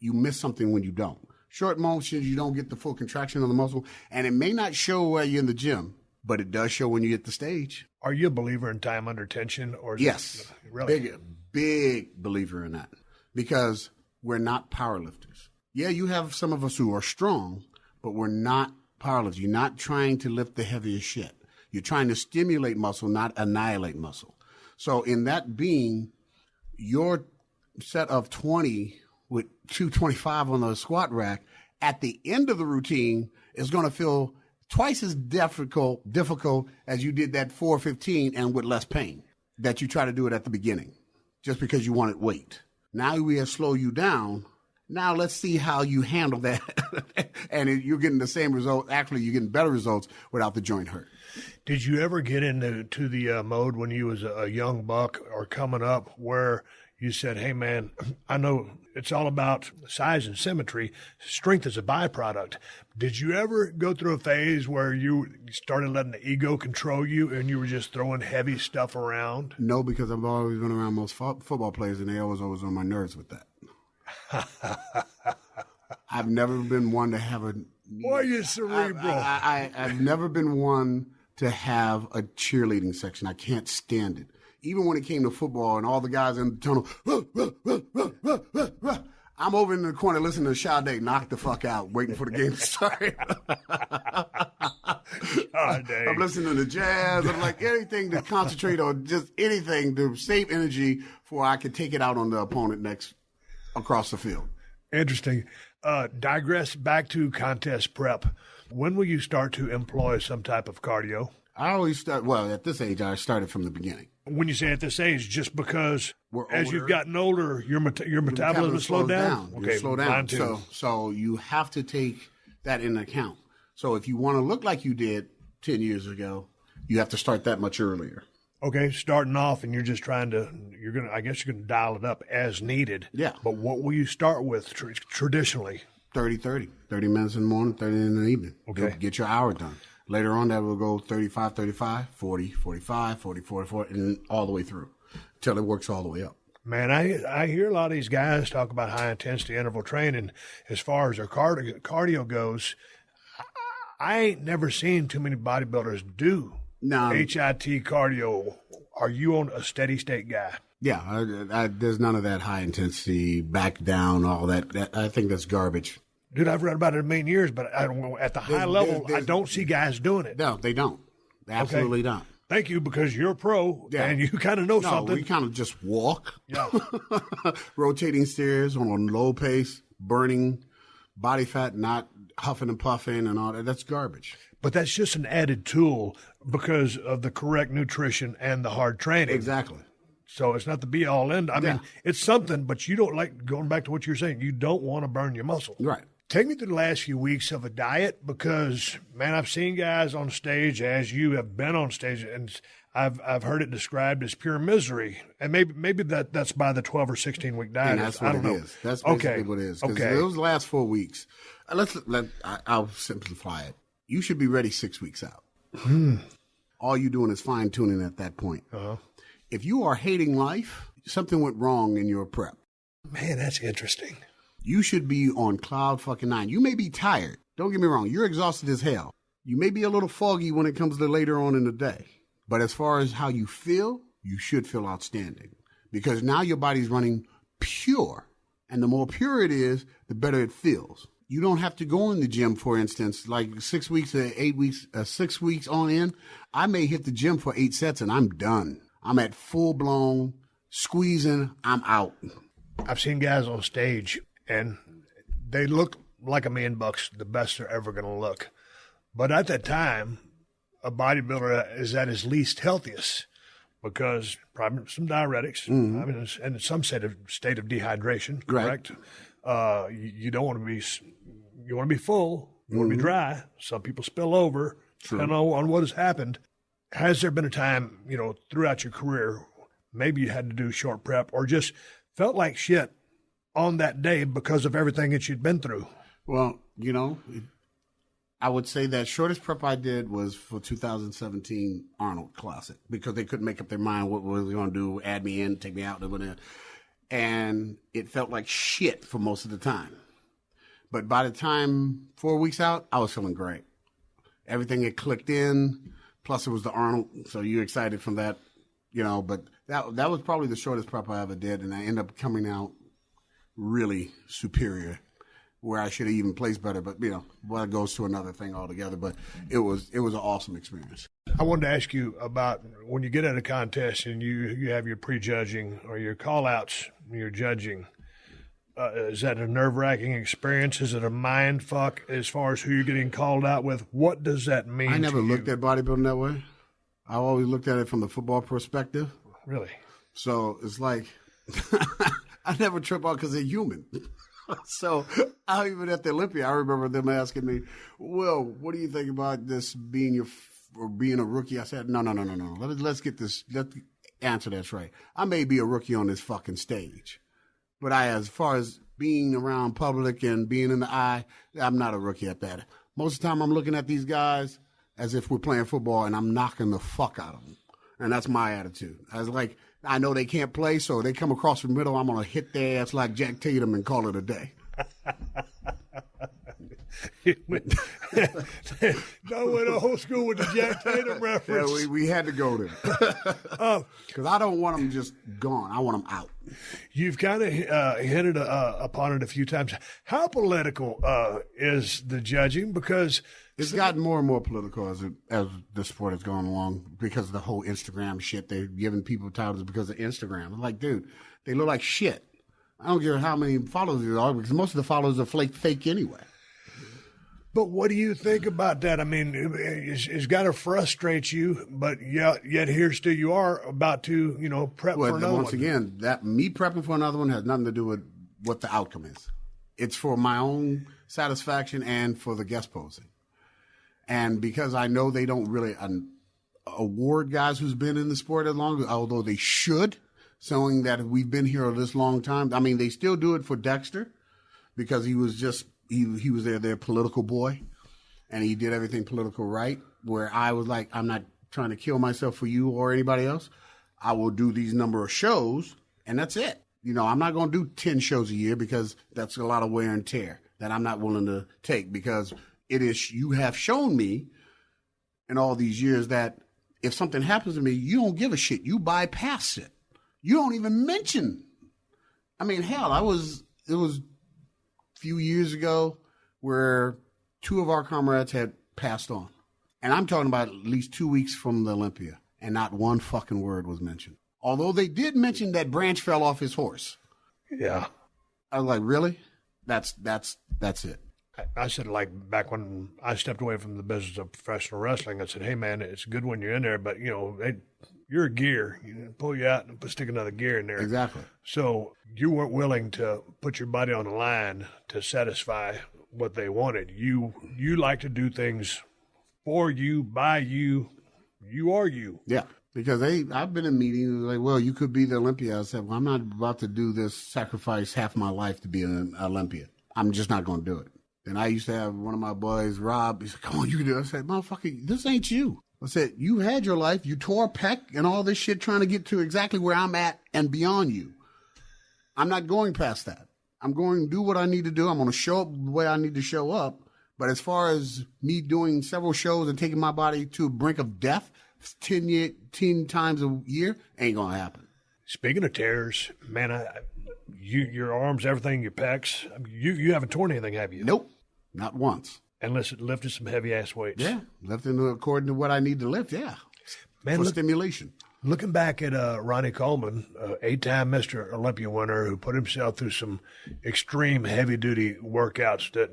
miss something when you don't. Short motions, you don't get the full contraction of the muscle, and it may not show while you're in the gym, but it does show when you hit the stage. Are you a believer in time under tension? Or yes, really? Big believer in that, because we're not powerlifters. Yeah, you have some of us who are strong, but we're not powerlifters. You're not trying to lift the heaviest shit. You're trying to stimulate muscle, not annihilate muscle. So in that being, your set of 20 with 225 on the squat rack, at the end of the routine is going to feel twice as difficult as you did that 415 and with less pain that you try to do it at the beginning just because you wanted weight. Now we have slowed you down. Now let's see how you handle that. And you're getting the same result. Actually, you're getting better results without the joint hurt. Did you ever get into the mode when you was a young buck or coming up where you said, hey, man, I know it's all about size and symmetry. Strength is a byproduct. Did you ever go through a phase where you started letting the ego control you and you were just throwing heavy stuff around? No, because I've always been around most football players, and they always on my nerves with that. I've never been one to have a. Boy, you're cerebral. I've never been one to have a cheerleading section. I can't stand it. Even when it came to football and all the guys in the tunnel, I'm over in the corner listening to Sade knock the fuck out, waiting for the game to start. I'm listening to jazz. I'm like, anything to concentrate on, just anything to save energy for I can take it out on the opponent next across the field. Interesting. Digress back to contest prep. When will you start to employ some type of cardio? I always start, well, at this age, I started from the beginning. When you say at this age, just because as older, you've gotten older, your metabolism slowed down? Okay, slow down. Mine too. So you have to take that into account. So if you want to look like you did 10 years ago, you have to start that much earlier. Okay, starting off and you're just trying to, I guess you're going to dial it up as needed. Yeah. But what will you start with traditionally? 30 minutes in the morning, 30 in the evening. Okay. Get your hour done. Later on, that will go 35, 40, 45, 40, 44, and all the way through until it works all the way up. Man, I hear a lot of these guys talk about high-intensity interval training. As far as their cardio goes, I ain't never seen too many bodybuilders do HIT cardio. Are you on a steady-state guy? Yeah, there's none of that high-intensity, back down, all that. I think that's garbage. Dude, I've read about it in a million years, but I don't know, at the high level, I don't see guys doing it. No, they don't. They absolutely don't. Thank you, because you're a pro, and you kind of know something. We kind of just walk. Yeah. Rotating stairs on a low pace, burning body fat, not huffing and puffing and all that. That's garbage. But that's just an added tool because of the correct nutrition and the hard training. Exactly. So it's not the be-all, end. I mean, it's something, but you don't like, going back to what you're saying, you don't want to burn your muscle. Right. Take me through the last few weeks of a diet because, man, I've seen guys on stage, as you have been on stage, and I've heard it described as pure misery. And maybe that's by the 12 or 16-week diet. And that's what it is. That's basically what it is. Okay. Those last 4 weeks, I'll simplify it. You should be ready 6 weeks out. All you're doing is fine-tuning at that point. Uh-huh. If you are hating life, something went wrong in your prep. Man, that's interesting. You should be on cloud fucking nine. You may be tired. Don't get me wrong. You're exhausted as hell. You may be a little foggy when it comes to later on in the day. But as far as how you feel, you should feel outstanding. Because now your body's running pure. And the more pure it is, the better it feels. You don't have to go in the gym, for instance, like 6 weeks or 8 weeks, 6 weeks on in. I may hit the gym for 8 sets and I'm done. I'm at full-blown squeezing. I'm out. I've seen guys on stage, and they look like $1,000,000, the best they're ever going to look. But at that time, a bodybuilder is at his least healthiest because probably some diuretics, I mean, and some state of dehydration, correct? You don't want to be, you want to be full, you want to be dry. Some people spill over, depending on what has happened. Has there been a time, throughout your career, maybe you had to do short prep or just felt like shit on that day because of everything that you'd been through? Well, I would say that shortest prep I did was for 2017 Arnold Classic because they couldn't make up their mind what was going to do, add me in, take me out, and it felt like shit for most of the time. But by the time 4 weeks out, I was feeling great. Everything had clicked in. Plus, it was the Arnold, so you're excited from that, But that was probably the shortest prep I ever did, and I ended up coming out really superior, where I should have even placed better. But it goes to another thing altogether. But it was an awesome experience. I wanted to ask you about when you get at a contest and you have your prejudging or your call-outs, your judging. Is that a nerve-wracking experience? Is it a mind fuck as far as who you're getting called out with? What does that mean? I never looked at bodybuilding that way. I always looked at it from the football perspective. Really? So it's like I never trip out because they're human. So even at the Olympia, I remember them asking me, "Well, what do you think about this being a rookie?" I said, "No. Let's get this. Let's answer that's right. I may be a rookie on this fucking stage." But as far as being around public and being in the eye, I'm not a rookie at that. Most of the time, I'm looking at these guys as if we're playing football, and I'm knocking the fuck out of them. And that's my attitude. I know they can't play, so they come across the middle, I'm going to hit their ass like Jack Tatum and call it a day. No, went to old school with the Jack Tatum reference. Yeah, we had to go there. Because I don't want them just gone. I want them out. You've kind of hinted upon it a few times. How political is the judging? Because it's gotten more and more political as the sport has gone along because of the whole Instagram shit. They're giving people titles because of Instagram. I'm like, dude, they look like shit. I don't care how many followers there are because most of the followers are fake anyway. But what do you think about that? I mean, it's got to frustrate you, but yet here still you are about to, prep for another one. Once again, that me prepping for another one has nothing to do with what the outcome is. It's for my own satisfaction and for the guest posing. And because I know they don't really award guys who's been in the sport as long, although they should, showing that we've been here this long time. I mean, they still do it for Dexter because he was just he was their political boy, and he did everything political right. Where I was like, I'm not trying to kill myself for you or anybody else. I will do these number of shows, and that's it. I'm not going to do 10 shows a year because that's a lot of wear and tear that I'm not willing to take because you have shown me in all these years that if something happens to me, you don't give a shit. You bypass it. You don't even mention. I mean, hell, it was a few years ago where 2 of our comrades had passed on. And I'm talking about at least 2 weeks from the Olympia, and not one fucking word was mentioned. Although they did mention that Branch fell off his horse. Yeah. I was like, really? That's it. I said, like, back when I stepped away from the business of professional wrestling, I said, hey, man, it's good when you're in there, but, you're a gear. Pull you out and stick another gear in there. Exactly. So you weren't willing to put your body on the line to satisfy what they wanted. You like to do things for you, by you. You are you. Yeah. Because I've been in meetings like, well, you could be the Olympia. I said, well, I'm not about to do this, sacrifice half my life to be an Olympia. I'm just not going to do it. And I used to have one of my boys, Rob, he said, come on, you can do it. I said, motherfucker, this ain't you. I said, you had your life. You tore a pec and all this shit trying to get to exactly where I'm at and beyond you. I'm not going past that. I'm going to do what I need to do. I'm going to show up the way I need to show up. But as far as me doing several shows and taking my body to a brink of death 10 times a year, ain't going to happen. Speaking of tears, man, your arms, everything, your pecs, you haven't torn anything, have you? Nope, not once. And lifted some heavy-ass weights. Yeah, lifting according to what I need to lift, yeah. Man, for stimulation. Looking back at Ronnie Coleman, 8-time Mr. Olympia winner who put himself through some extreme heavy-duty workouts that,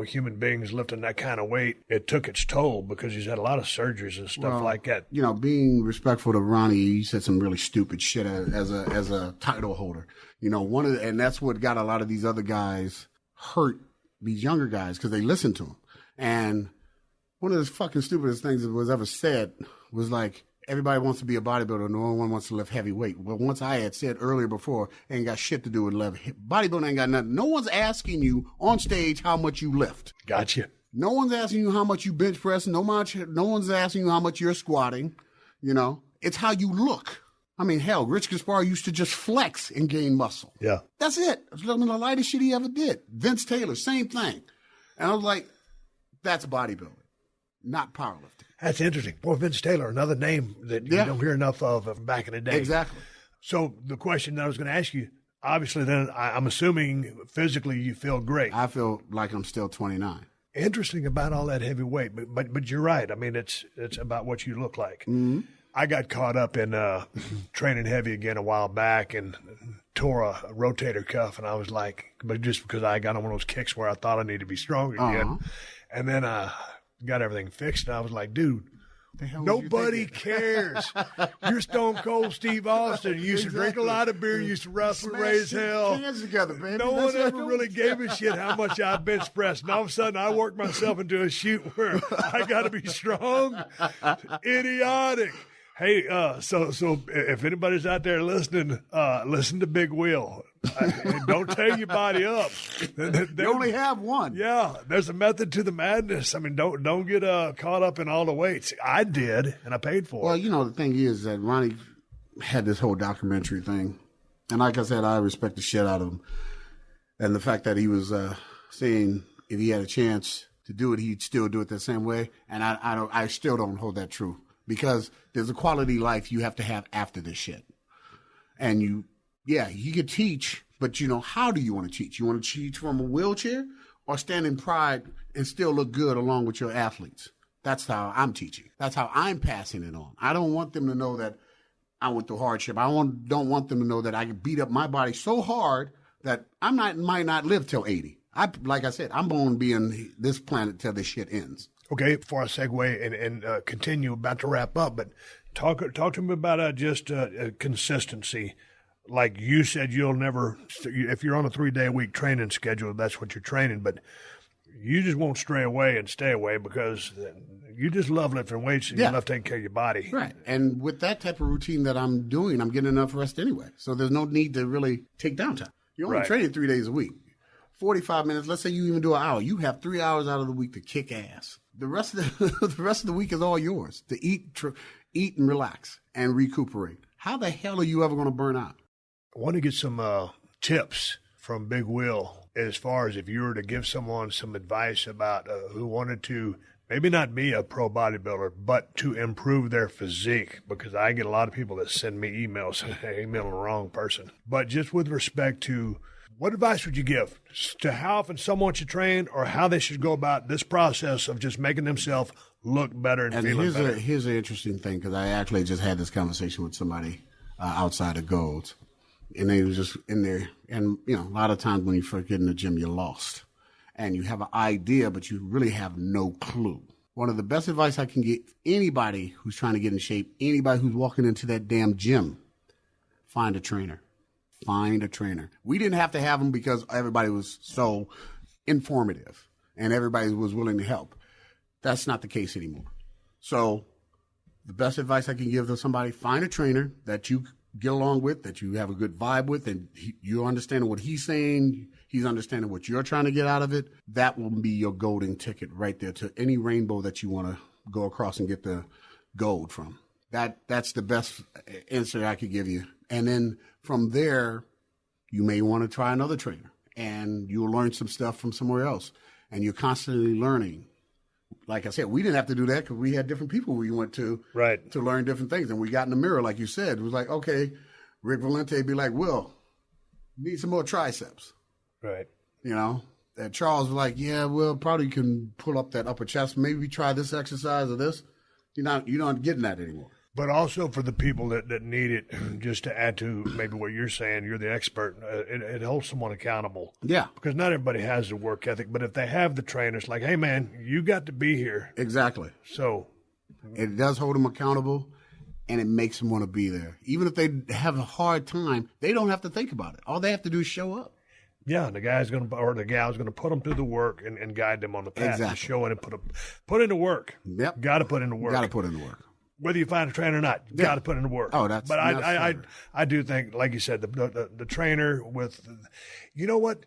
human beings lifting that kind of weight, it took its toll because he's had a lot of surgeries and stuff like that. Being respectful to Ronnie, he said some really stupid shit as a title holder. And that's what got a lot of these other guys hurt, these younger guys, because they listened to him. And one of the fucking stupidest things that was ever said was like, everybody wants to be a bodybuilder. No one wants to lift heavy weight. Well, once I had said earlier before, ain't got shit to do with bodybuilding. Ain't got nothing. No one's asking you on stage how much you lift. Gotcha. No one's asking you how much you bench press. No one's asking you how much you're squatting. It's how you look. I mean, hell, Rich Gaspar used to just flex and gain muscle. Yeah. That's it. It's one of the lightest shit he ever did. Vince Taylor, same thing. And I was like, that's bodybuilding, not powerlifting. That's interesting. Boy, Vince Taylor, another name that you don't hear enough of back in the day. Exactly. So the question that I was going to ask you, obviously then I'm assuming physically you feel great. I feel like I'm still 29. Interesting about all that heavy weight, but you're right. I mean, it's about what you look like. Mm-hmm. I got caught up in training heavy again a while back and tore a rotator cuff, and I was like, but just because I got on one of those kicks where I thought I needed to be strong again, and then got everything fixed, and I was like, dude, nobody cares. You're Stone Cold Steve Austin. You used to drink a lot of beer. You used to wrestle, raise hell. Together, baby. No one ever really gave a shit how much I bench pressed. And all of a sudden, I worked myself into a shoot where I got to be strong. Idiotic. Hey, so if anybody's out there listening, listen to Big Will. Don't tear your body up. You only have one. Yeah, there's a method to the madness. I mean, don't get caught up in all the weights. I did, and I paid for it. Well, the thing is that Ronnie had this whole documentary thing, and like I said, I respect the shit out of him, and the fact that he was seeing if he had a chance to do it, he'd still do it the same way. And I still don't hold that true, because there's a quality life you have to have after this shit. And you could teach, but how do you want to teach? You want to teach from a wheelchair or stand in pride and still look good along with your athletes? That's how I'm teaching. That's how I'm passing it on. I don't want them to know that I went through hardship. I don't want them to know that I beat up my body so hard that might not live till 80. Like I said, I'm going to be on this planet till this shit ends. Okay, before I segue and continue, about to wrap up, but talk to me about just consistency. Like you said, you'll never, if you're on a 3-day-a-week training schedule, that's what you're training, but you just won't stray away and stay away because you just love lifting weights and you love taking care of your body. Right. And with that type of routine that I'm doing, I'm getting enough rest anyway. So there's no need to really take downtime. You're only training 3 days a week. 45 minutes, let's say you even do an hour. You have 3 hours out of the week to kick ass. The rest of the week is all yours to eat and relax and recuperate. How the hell are you ever going to burn out? I want to get some tips from Big Will as far as if you were to give someone some advice about who wanted to maybe not be a pro bodybuilder, but to improve their physique, because I get a lot of people that send me emails, emailing the wrong person. But just with respect to what advice would you give to how often someone should train or how they should go about this process of just making themselves look better and feeling better? Here's an interesting thing, because I actually just had this conversation with somebody outside of Golds. And they was just in there. And, a lot of times when you first get in the gym, you're lost. And you have an idea, but you really have no clue. One of the best advice I can get anybody who's trying to get in shape, anybody who's walking into that damn gym, find a trainer. Find a trainer. We didn't have to have them because everybody was so informative and everybody was willing to help. That's not the case anymore. So the best advice I can give to somebody, find a trainer that you get along with, that you have a good vibe with, and you're understanding what he's saying, he's understanding what you're trying to get out of it. That will be your golden ticket right there to any rainbow that you want to go across and get the gold from. That's the best answer I could give you. And then from there, you may want to try another trainer, and you'll learn some stuff from somewhere else. And you're constantly learning. Like I said, we didn't have to do that because we had different people we went to to learn different things. And we got in the mirror, like you said. It was like, okay, Rick Valente be like, Will, need some more triceps. Right. And Charles was like, yeah, Will, probably can pull up that upper chest. Maybe try this exercise or this. You're not getting that anymore. But also for the people that need it, just to add to maybe what you're saying, you're the expert, it holds someone accountable. Yeah. Because not everybody has the work ethic, but if they have the trainers, like, hey, man, you got to be here. Exactly. So it does hold them accountable, and it makes them want to be there. Even if they have a hard time, they don't have to think about it. All they have to do is show up. Yeah, the guy's going to, or the gal's going to put them through the work and guide them on the path to show it and put in the work. Yep. Got to put in the work. Got to put in the work. Whether you find a trainer or not, you got to put in the work. Oh, that's. But I do think, like you said, the trainer with, you know what?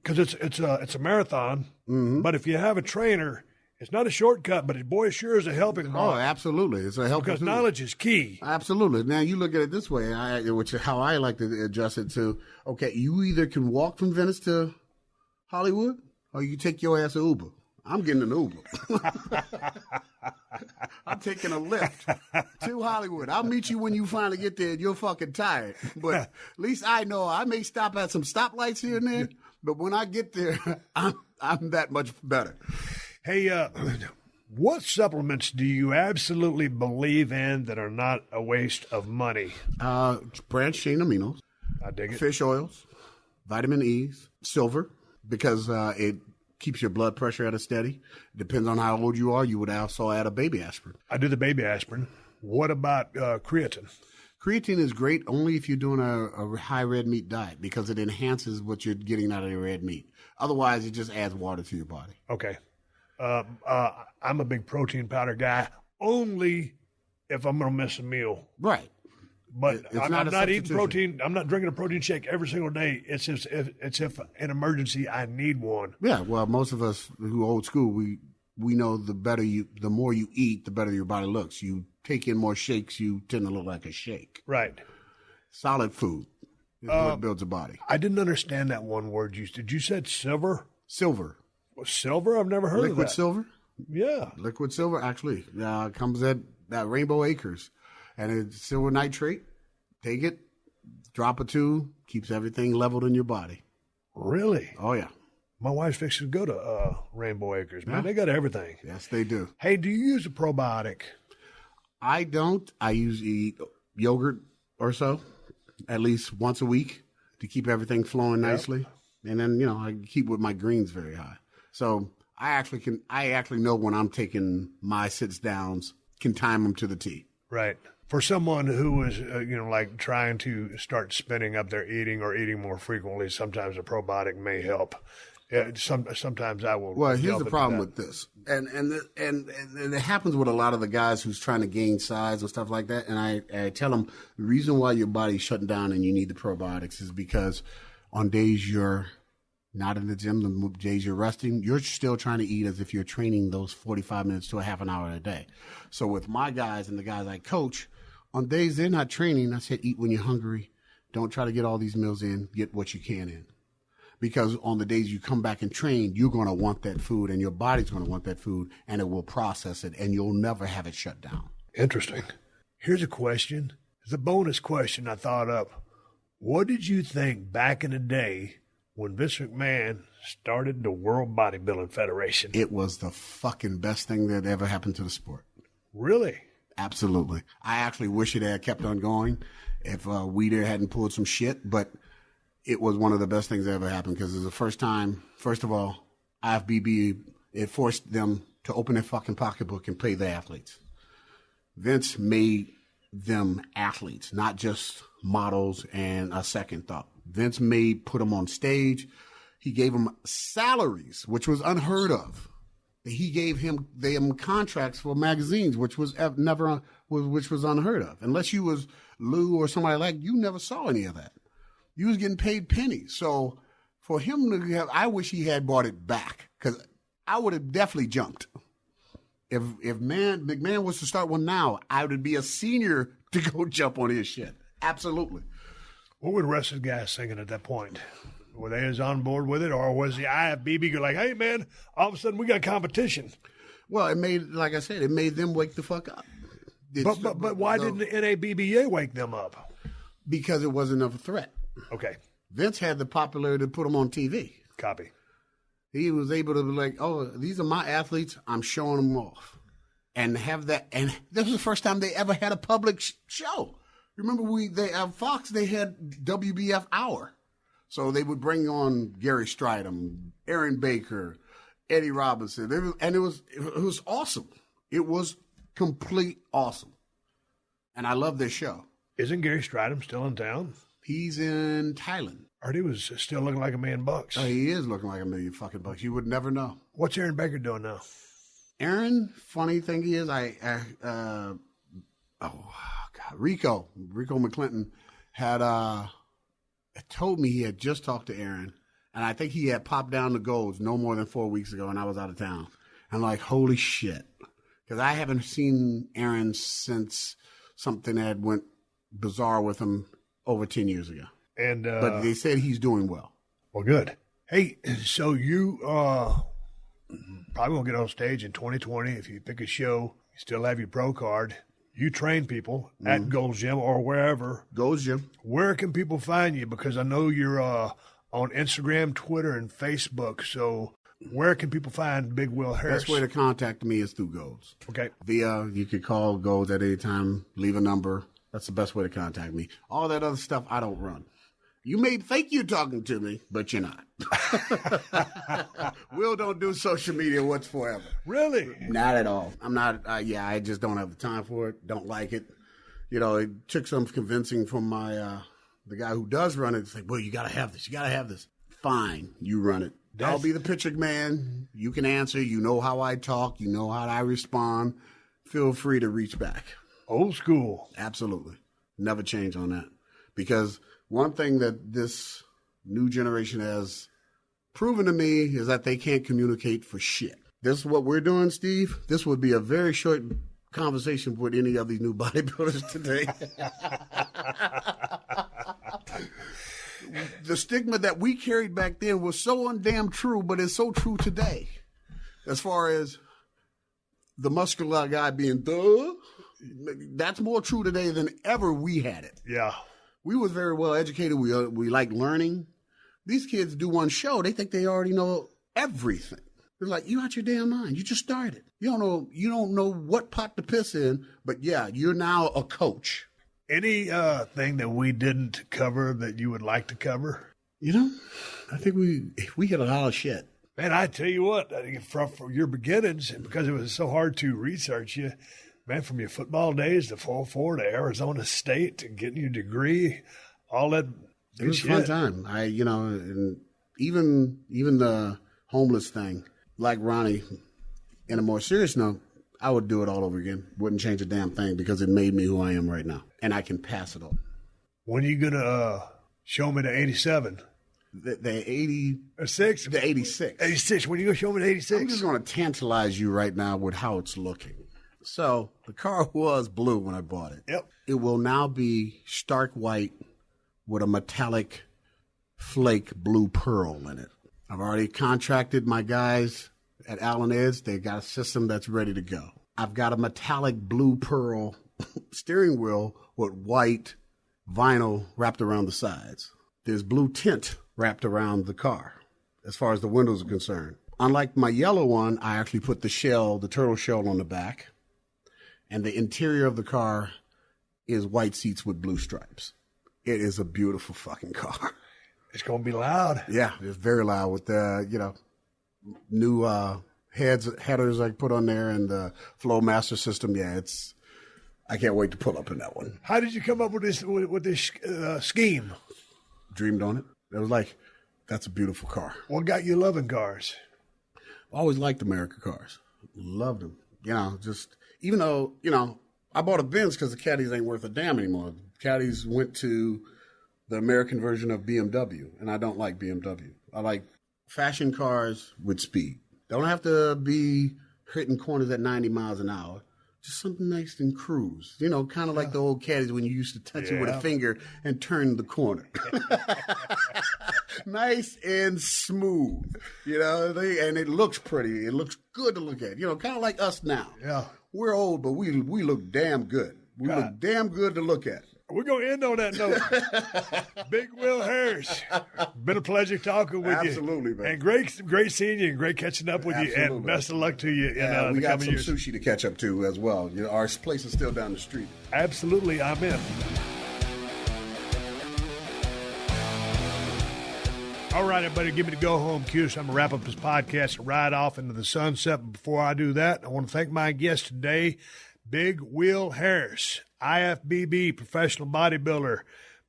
Because it's a marathon. Mm-hmm. But if you have a trainer, it's not a shortcut, but boy, it sure is a helping. Oh, absolutely, it's a helping. Because knowledge is key. Absolutely. Now you look at it this way, which is how I like to adjust it to. Okay, you either can walk from Venice to Hollywood, or you take your ass an Uber. I'm getting an Uber. I'm taking a lift to Hollywood. I'll meet you when you finally get there and you're fucking tired. But at least I know I may stop at some stoplights here and there, but when I get there, I'm that much better. Hey, what supplements do you absolutely believe in that are not a waste of money? Branched chain aminos. I dig it. Fish oils, vitamin E's, silver, because it keeps your blood pressure at a steady. Depends on how old you are. You would also add a baby aspirin. I do the baby aspirin. What about creatine? Creatine is great only if you're doing a high red meat diet, because it enhances what you're getting out of your red meat. Otherwise, it just adds water to your body. Okay. I'm a big protein powder guy only if I'm going to miss a meal. Right. But I'm not eating protein. I'm not drinking a protein shake every single day. It's if an emergency, I need one. Yeah, well, most of us who are old school, we know the more you eat, the better your body looks. You take in more shakes, you tend to look like a shake. Right. Solid food is what builds a body. I didn't understand that one word you said. You said silver? Silver. Silver? I've never heard of that. Liquid silver? Yeah. Liquid silver, actually. Comes at Rainbow Acres. And it's silver nitrate. Take it, drop or two, keeps everything leveled in your body. Really? Oh, yeah. My wife's fixing to go to Rainbow Acres, man. Yeah. They got everything. Yes, they do. Hey, do you use a probiotic? I don't. I usually eat yogurt or so, at least once a week, to keep everything flowing nicely. And then, I keep with my greens very high. So I actually know when I'm taking my sits downs, can time them to the T. Right. For someone who is, like trying to start spinning up their eating or eating more frequently, sometimes a probiotic may help. Sometimes I will. Well, here's the problem with this, and it happens with a lot of the guys who's trying to gain size and stuff like that. And I tell them the reason why your body's shutting down and you need the probiotics is because on days you're not in the gym, the days you're resting, you're still trying to eat as if you're training those 45 minutes to a half an hour a day. So with my guys and the guys I coach, on days they're not training, I said eat when you're hungry. Don't try to get all these meals in. Get what you can in. Because on the days you come back and train, you're going to want that food and your body's going to want that food and it will process it and you'll never have it shut down. Interesting. Here's a question. It's a bonus question I thought up. What did you think back in the day when Vince McMahon started the World Bodybuilding Federation? It was the fucking best thing that ever happened to the sport. Really? Absolutely. I actually wish it had kept on going if Weeder hadn't pulled some shit, but it was one of the best things that ever happened because it was the first time, first of all, IFBB, it forced them to open their fucking pocketbook and pay the athletes. Vince made them athletes, not just models and a second thought. Vince put them on stage. He gave them salaries, which was unheard of. He gave them contracts for magazines, which was unheard of. Unless you was Lou or somebody like, you never saw any of that. You was getting paid pennies. So for him to have, I wish he had brought it back because I would have definitely jumped. If McMahon was to start one now, I would be a senior to go jump on his shit. Absolutely. What were the rest of the guys thinking at that point? Were they as on board with it, or was the IFBB like, hey, man, all of a sudden we got competition? Well, it made, like I said, it made them wake the fuck up. But why didn't the NABBA wake them up? Because it wasn't of a threat. Okay. Vince had the popularity to put them on TV. Copy. He was able to be like, oh, these are my athletes. I'm showing them off. And have that. And this was the first time they ever had a public show. Remember, Fox, they had WBF Hour. So they would bring on Gary Stridham, Aaron Baker, Eddie Robinson. It was awesome. It was complete awesome. And I love this show. Isn't Gary Stridham still in town? He's in Thailand. I heard he was still looking like $1,000,000. Oh, he is looking like $1,000,000 fucking bucks. You would never know. What's Aaron Baker doing now? Aaron, funny thing is, Rico McClinton had told me he had just talked to Aaron, and I think he had popped down the Golds no more than 4 weeks ago, and I was out of town. I'm like, holy shit, because I haven't seen Aaron since something that went bizarre with him over 10 years ago. And but they said he's doing well. Well, good. Hey, so you probably won't get on stage in 2020 if you pick a show. You still have your pro card. You train people at Gold's Gym or wherever. Gold's Gym. Where can people find you? Because I know you're on Instagram, Twitter, and Facebook. So where can people find Big Will Harris? Best way to contact me is through Gold's. Okay. You could call Gold's at any time, leave a number. That's the best way to contact me. All that other stuff, I don't run. You may think you're talking to me, but you're not. Will don't do social media whatsoever. Really? Not at all. I'm not. I just don't have the time for it. Don't like it. It took some convincing from my the guy who does run it. It's like, well, you got to have this. You got to have this. Fine, you run it. I'll be the picture man. You can answer. You know how I talk. You know how I respond. Feel free to reach back. Old school. Absolutely. Never change on that. Because one thing that this new generation has proven to me is that they can't communicate for shit. This is what we're doing, Steve. This would be a very short conversation with any of these new bodybuilders today. the stigma that we carried back then was so undamn true, but it's so true today. As far as the muscular guy being that's more true today than ever we had it. Yeah. We was very well educated. We like learning. These kids do one show, they think they already know everything. They're like, you out your damn mind. You just started. You don't know what pot to piss in, but yeah, you're now a coach. Any thing that we didn't cover that you would like to cover? I think we hit a lot of shit. Man, I tell you what, from your beginnings, because it was so hard to research you, man, from your football days to 4-4 to Arizona State to getting your degree, all that. It was a fun time. And even the homeless thing, like Ronnie, in a more serious note, I would do it all over again. Wouldn't change a damn thing because it made me who I am right now. And I can pass it on. When are you going to show me the 87? The 86? The 86. 86. When are you going to show me the 86? I'm just going to tantalize you right now with how it's looking. So the car was blue when I bought it. Yep. It will now be stark white with a metallic flake blue pearl in it. I've already contracted my guys at Allen Edge. They got a system that's ready to go. I've got a metallic blue pearl steering wheel with white vinyl wrapped around the sides. There's blue tint wrapped around the car as far as the windows are concerned. Unlike my yellow one, I actually put the turtle shell on the back. And the interior of the car is white seats with blue stripes. It is a beautiful fucking car. It's going to be loud. Yeah, it's very loud with the, new headers I put on there and the Flow Master system. Yeah, I can't wait to pull up in that one. How did you come up with this scheme? Dreamed on it. It was like, that's a beautiful car. What got you loving cars? Always liked American cars. Loved them. Even though, I bought a Benz because the Caddies ain't worth a damn anymore. Caddies went to the American version of BMW, and I don't like BMW. I like fashion cars with speed. Don't have to be hitting corners at 90 miles an hour. Just something nice and cruise. Kind of like the old Caddies when you used to touch it with a finger and turn the corner. Nice and smooth, and it looks pretty. It looks good to look at, kind of like us now. Yeah. We're old, but we look damn good. We look damn good to look at. We're going to end on that note. Big Will Harris, been a pleasure talking with you. Absolutely, man. And great seeing you and great catching up with you. And best of luck to you in we the got coming some years. sushi to catch up to as well. Our place is still down the street. Absolutely, I'm in. All right, everybody, give me the go-home cue. So I'm going to wrap up this podcast and ride off into the sunset. But before I do that, I want to thank my guest today, Big Will Harris, IFBB professional bodybuilder.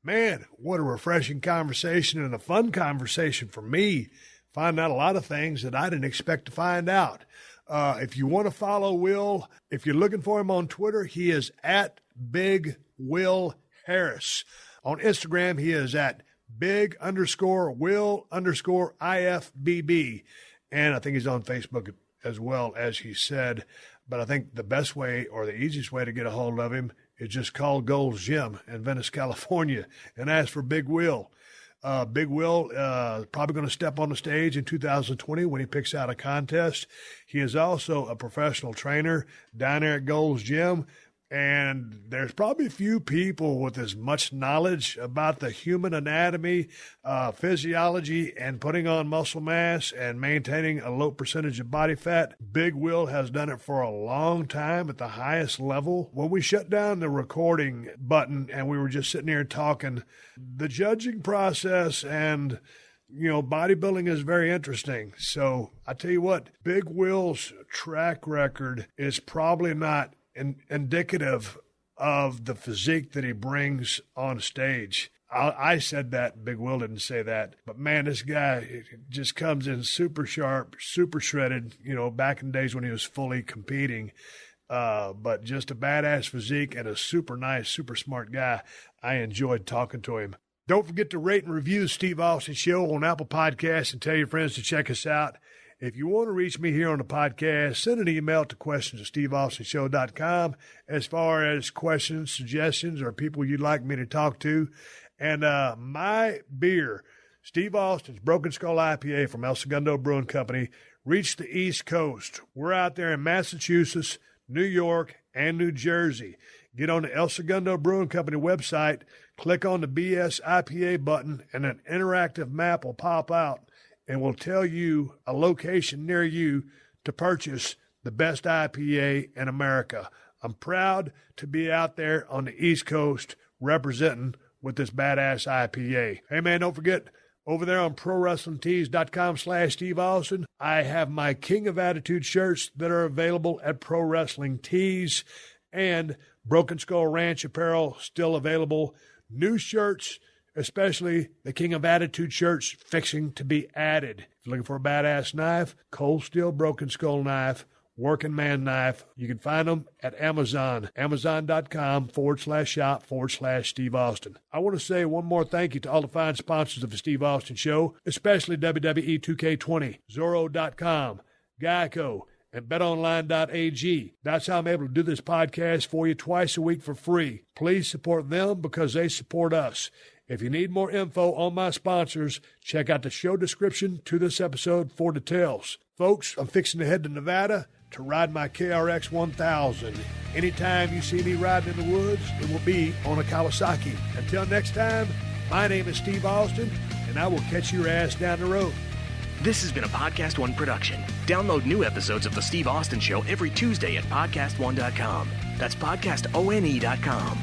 Man, what a refreshing conversation and a fun conversation for me. Find out a lot of things that I didn't expect to find out. If you want to follow Will, if you're looking for him on Twitter, he is at Big Will Harris. On Instagram, he is at Big_Will_IFBB. And I think he's on Facebook as well, as he said. But I think the best way or the easiest way to get a hold of him is just call Gold's Gym in Venice, California, and ask for Big Will. Big Will probably going to step on the stage in 2020 when he picks out a contest. He is also a professional trainer down there at Gold's Gym. And there's probably a few people with as much knowledge about the human anatomy, physiology, and putting on muscle mass and maintaining a low percentage of body fat. Big Will has done it for a long time at the highest level. When we shut down the recording button and we were just sitting here talking, the judging process and bodybuilding is very interesting. So I tell you what, Big Will's track record is probably not indicative of the physique that he brings on stage. I said that. Big Will didn't say that. But, man, this guy just comes in super sharp, super shredded, back in the days when he was fully competing. But just a badass physique and a super nice, super smart guy. I enjoyed talking to him. Don't forget to rate and review Steve Austin Show on Apple Podcasts and tell your friends to check us out. If you want to reach me here on the podcast, send an email to questions@steveaustinshow.com as far as questions, suggestions, or people you'd like me to talk to. And my beer, Steve Austin's Broken Skull IPA from El Segundo Brewing Company, reached the East Coast. We're out there in Massachusetts, New York, and New Jersey. Get on the El Segundo Brewing Company website, click on the BS IPA button, and an interactive map will pop out and will tell you a location near you to purchase the best IPA in America. I'm proud to be out there on the East Coast representing with this badass IPA. Hey, man, don't forget, over there on ProWrestlingTees.com/Steve Austin, I have my King of Attitude shirts that are available at Pro Wrestling Tees, and Broken Skull Ranch apparel still available. New shirts, especially the King of Attitude shirts, fixing to be added. If you're looking for a badass knife, cold steel Broken Skull knife, working man knife, you can find them at Amazon, amazon.com/shop/Steve Austin. I want to say one more thank you to all the fine sponsors of the Steve Austin Show, especially WWE 2K20, Zorro.com, Geico, and BetOnline.ag. That's how I'm able to do this podcast for you twice a week for free. Please support them because they support us. If you need more info on my sponsors, check out the show description to this episode for details. Folks, I'm fixing to head to Nevada to ride my KRX 1000. Anytime you see me riding in the woods, it will be on a Kawasaki. Until next time, my name is Steve Austin, and I will catch your ass down the road. This has been a Podcast One production. Download new episodes of The Steve Austin Show every Tuesday at PodcastOne.com. That's PodcastOne.com.